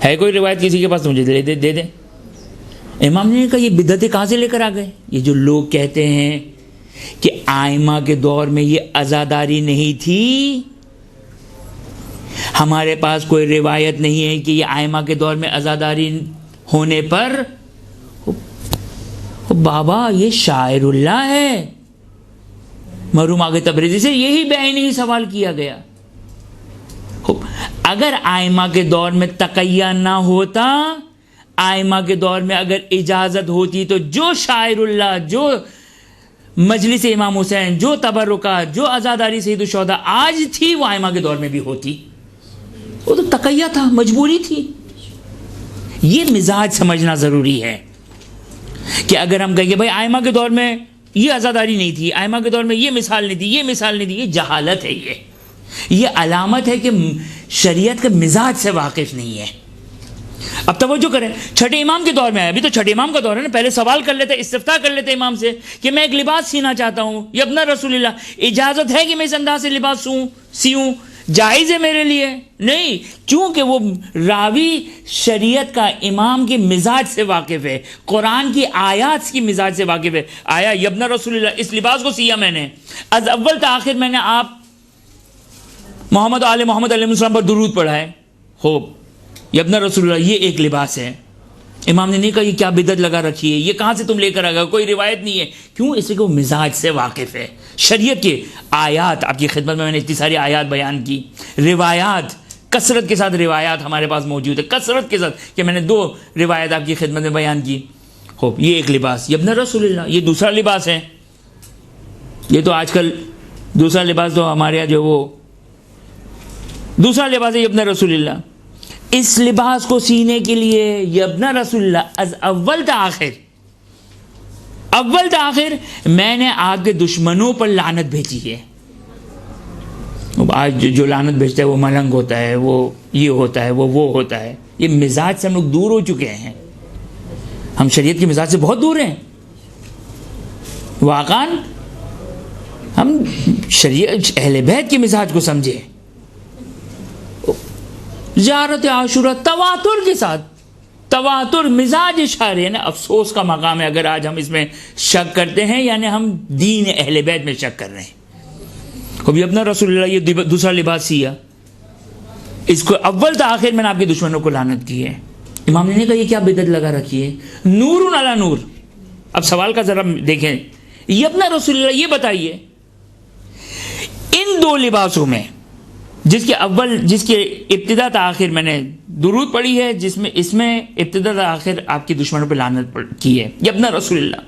ہے کوئی روایت کسی کے پاس؟ مجھے دے دیں. امام نے کہا یہ بدعتیں کہاں سے لے کر آ گئے؟ یہ جو لوگ کہتے ہیں کہ آئمہ کے دور میں یہ عزاداری نہیں تھی، ہمارے پاس کوئی روایت نہیں ہے کہ یہ آئمہ کے دور میں عزاداری ہونے پر، بابا یہ شاعر اللہ ہے. مرحوم آگے تبریزی سے یہی بعینی سوال کیا گیا. اگر آئمہ کے دور میں تقیہ نہ ہوتا، آئمہ کے دور میں اگر اجازت ہوتی تو جو شاعر اللہ، جو مجلس امام حسین، جو تبرکات، جو عزاداری سید الشہداء آج تھی، وہ آئمہ کے دور میں بھی ہوتی. وہ تو تقیہ تھا، مجبوری تھی. یہ مزاج سمجھنا ضروری ہے کہ اگر ہم کہیں گے بھائی آئمہ کے دور میں یہ عزاداری نہیں تھی، آئمہ کے دور میں یہ مثال نہیں تھی، یہ مثال نہیں تھی، یہ جہالت ہے. یہ علامت ہے کہ شریعت کے مزاج سے واقف نہیں ہے. اب توجہ کریں، چھٹے امام کے دور میں آیا، ابھی تو چھٹے امام کا دور ہے نا. پہلے سوال کر لیتے، استفتاء کر لیتے امام سے کہ میں ایک لباس سینا چاہتا ہوں، یا ابن رسول اللہ اجازت ہے کہ میں اس انداز سے لباس سیوں، جائز ہے میرے لیے؟ نہیں، چونکہ وہ راوی شریعت کا امام کے مزاج سے واقف ہے، قرآن کی آیات کی مزاج سے واقف ہے. آیا ابن رسول اللہ اس لباس کو سیا میں نے، از اول تا آخر میں نے آپ محمد آل محمد علیہ السلام پر درود پڑھا ہے. خوب، ابن رسول اللہ یہ ایک لباس ہے. امام نے نہیں کہا یہ کیا بدعت لگا رکھی ہے، یہ کہاں سے تم لے کر آ گئے، کوئی روایت نہیں ہے. کیوں؟ اس لیے کہ وہ مزاج سے واقف ہے. شریعت کے آیات آپ کی خدمت میں نے اتنی ساری آیات بیان کی، روایات کثرت کے ساتھ روایات ہمارے پاس موجود ہے، کثرت کے ساتھ، کہ میں نے 2 روایت آپ کی خدمت میں بیان کی. خوب، یہ ایک لباس ابن رسول اللہ. یہ دوسرا لباس ہے. یہ تو آج کل دوسرا لباس تو ہمارے یہاں جو وہ دوسرا لباس ہے ابن رسول اللہ. اس لباس کو سینے کے لیے ابن رسول اللہ از اول تا آخر میں نے آپ کے دشمنوں پر لعنت بھیجی ہے. آج جو لعنت بھیجتا ہے وہ ملنگ ہوتا ہے، وہ یہ ہوتا ہے، وہ ہوتا ہے. یہ مزاج سے ہم لوگ دور ہو چکے ہیں. ہم شریعت کے مزاج سے بہت دور ہیں. واقعاً ہم شریعت اہل بیت کے مزاج کو سمجھے. زیارت عاشورہ تواتر کے ساتھ، تواتر مزاج اشارے ہے نا. افسوس کا مقام ہے اگر آج ہم اس میں شک کرتے ہیں، یعنی ہم دین اہل بیت میں شک کر رہے ہیں. کبھی اپنا رسول اللہ یہ دوسرا لباس سیا، اس کو اول تا آخر میں نے آپ کے دشمنوں کو لعنت کی ہے. امام نے نہیں کہا یہ کیا بدعت لگا رکھی ہے، نور علی نور. اب سوال کا ذرا دیکھیں، یہ اپنا رسول اللہ یہ بتائیے ان 2 لباسوں میں جس کے ابتدا تا آخر میں نے درود پڑھی ہے، اس میں ابتدا تا آخر آپ کی دشمنوں پہ لعنت کی ہے، یہ اپنا رسول اللہ.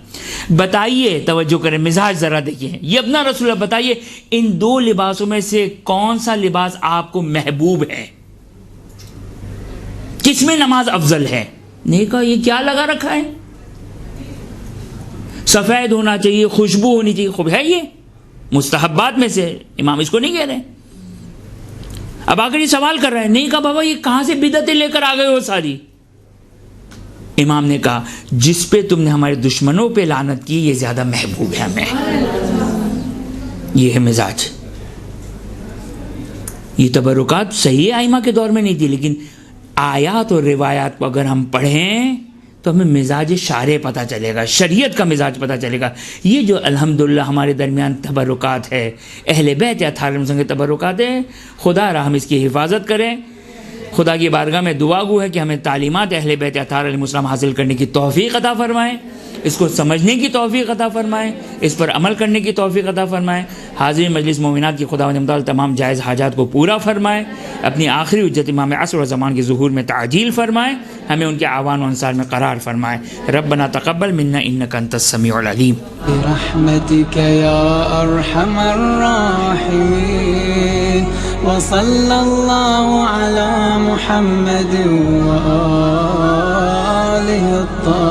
بتائیے، توجہ کریں، مزاج ذرا دیکھیے. یہ اپنا رسول اللہ بتائیے ان 2 لباسوں میں سے کون سا لباس آپ کو محبوب ہے، کس میں نماز افضل ہے؟ نہیں کہا یہ کیا لگا رکھا ہے، سفید ہونا چاہیے، خوشبو ہونی چاہیے. خوب ہے، یہ مستحبات میں سے. امام اس کو نہیں کہہ رہے. اب آخر یہ سوال کر رہے ہیں، نہیں کہا بابا یہ کہاں سے بدعتیں لے کر آ گئے ہو ساری. امام نے کہا جس پہ تم نے ہمارے دشمنوں پہ لعنت کی یہ زیادہ محبوب ہے ہمیں. یہ ہے مزاج. یہ تبرکات صحیح ائمہ کے دور میں نہیں تھی، لیکن آیات اور روایات کو اگر ہم پڑھیں تو ہمیں مزاج شارع پتہ چلے گا، شریعت کا مزاج پتہ چلے گا. یہ جو الحمدللہ ہمارے درمیان تبرکات ہے، اہل بیت اطہار کے تبرکات ہے، خدا را ہم اس کی حفاظت کریں. خدا کی بارگاہ میں دعا گو ہے کہ ہمیں تعلیمات اہل بیت اطہار علیہ السلام حاصل کرنے کی توفیق عطا فرمائیں، اس کو سمجھنے کی توفیق عطا فرمائیں، اس پر عمل کرنے کی توفیق عطا فرمائیں. حاضرین مجلس مومنات کی خداوند متعال تمام جائز حاجات کو پورا فرمائیں، اپنی آخری حجت امام عصر و زمان کے ظہور میں تعجیل فرمائیں، ہمیں ان کے اعوان و انصار میں قرار فرمائیں. ربنا تقبل منا انک انت السمیع العلیم. برحمتک یا ارحم الراحمین وصلی اللہ علی محمد وآلہ الطاہرین.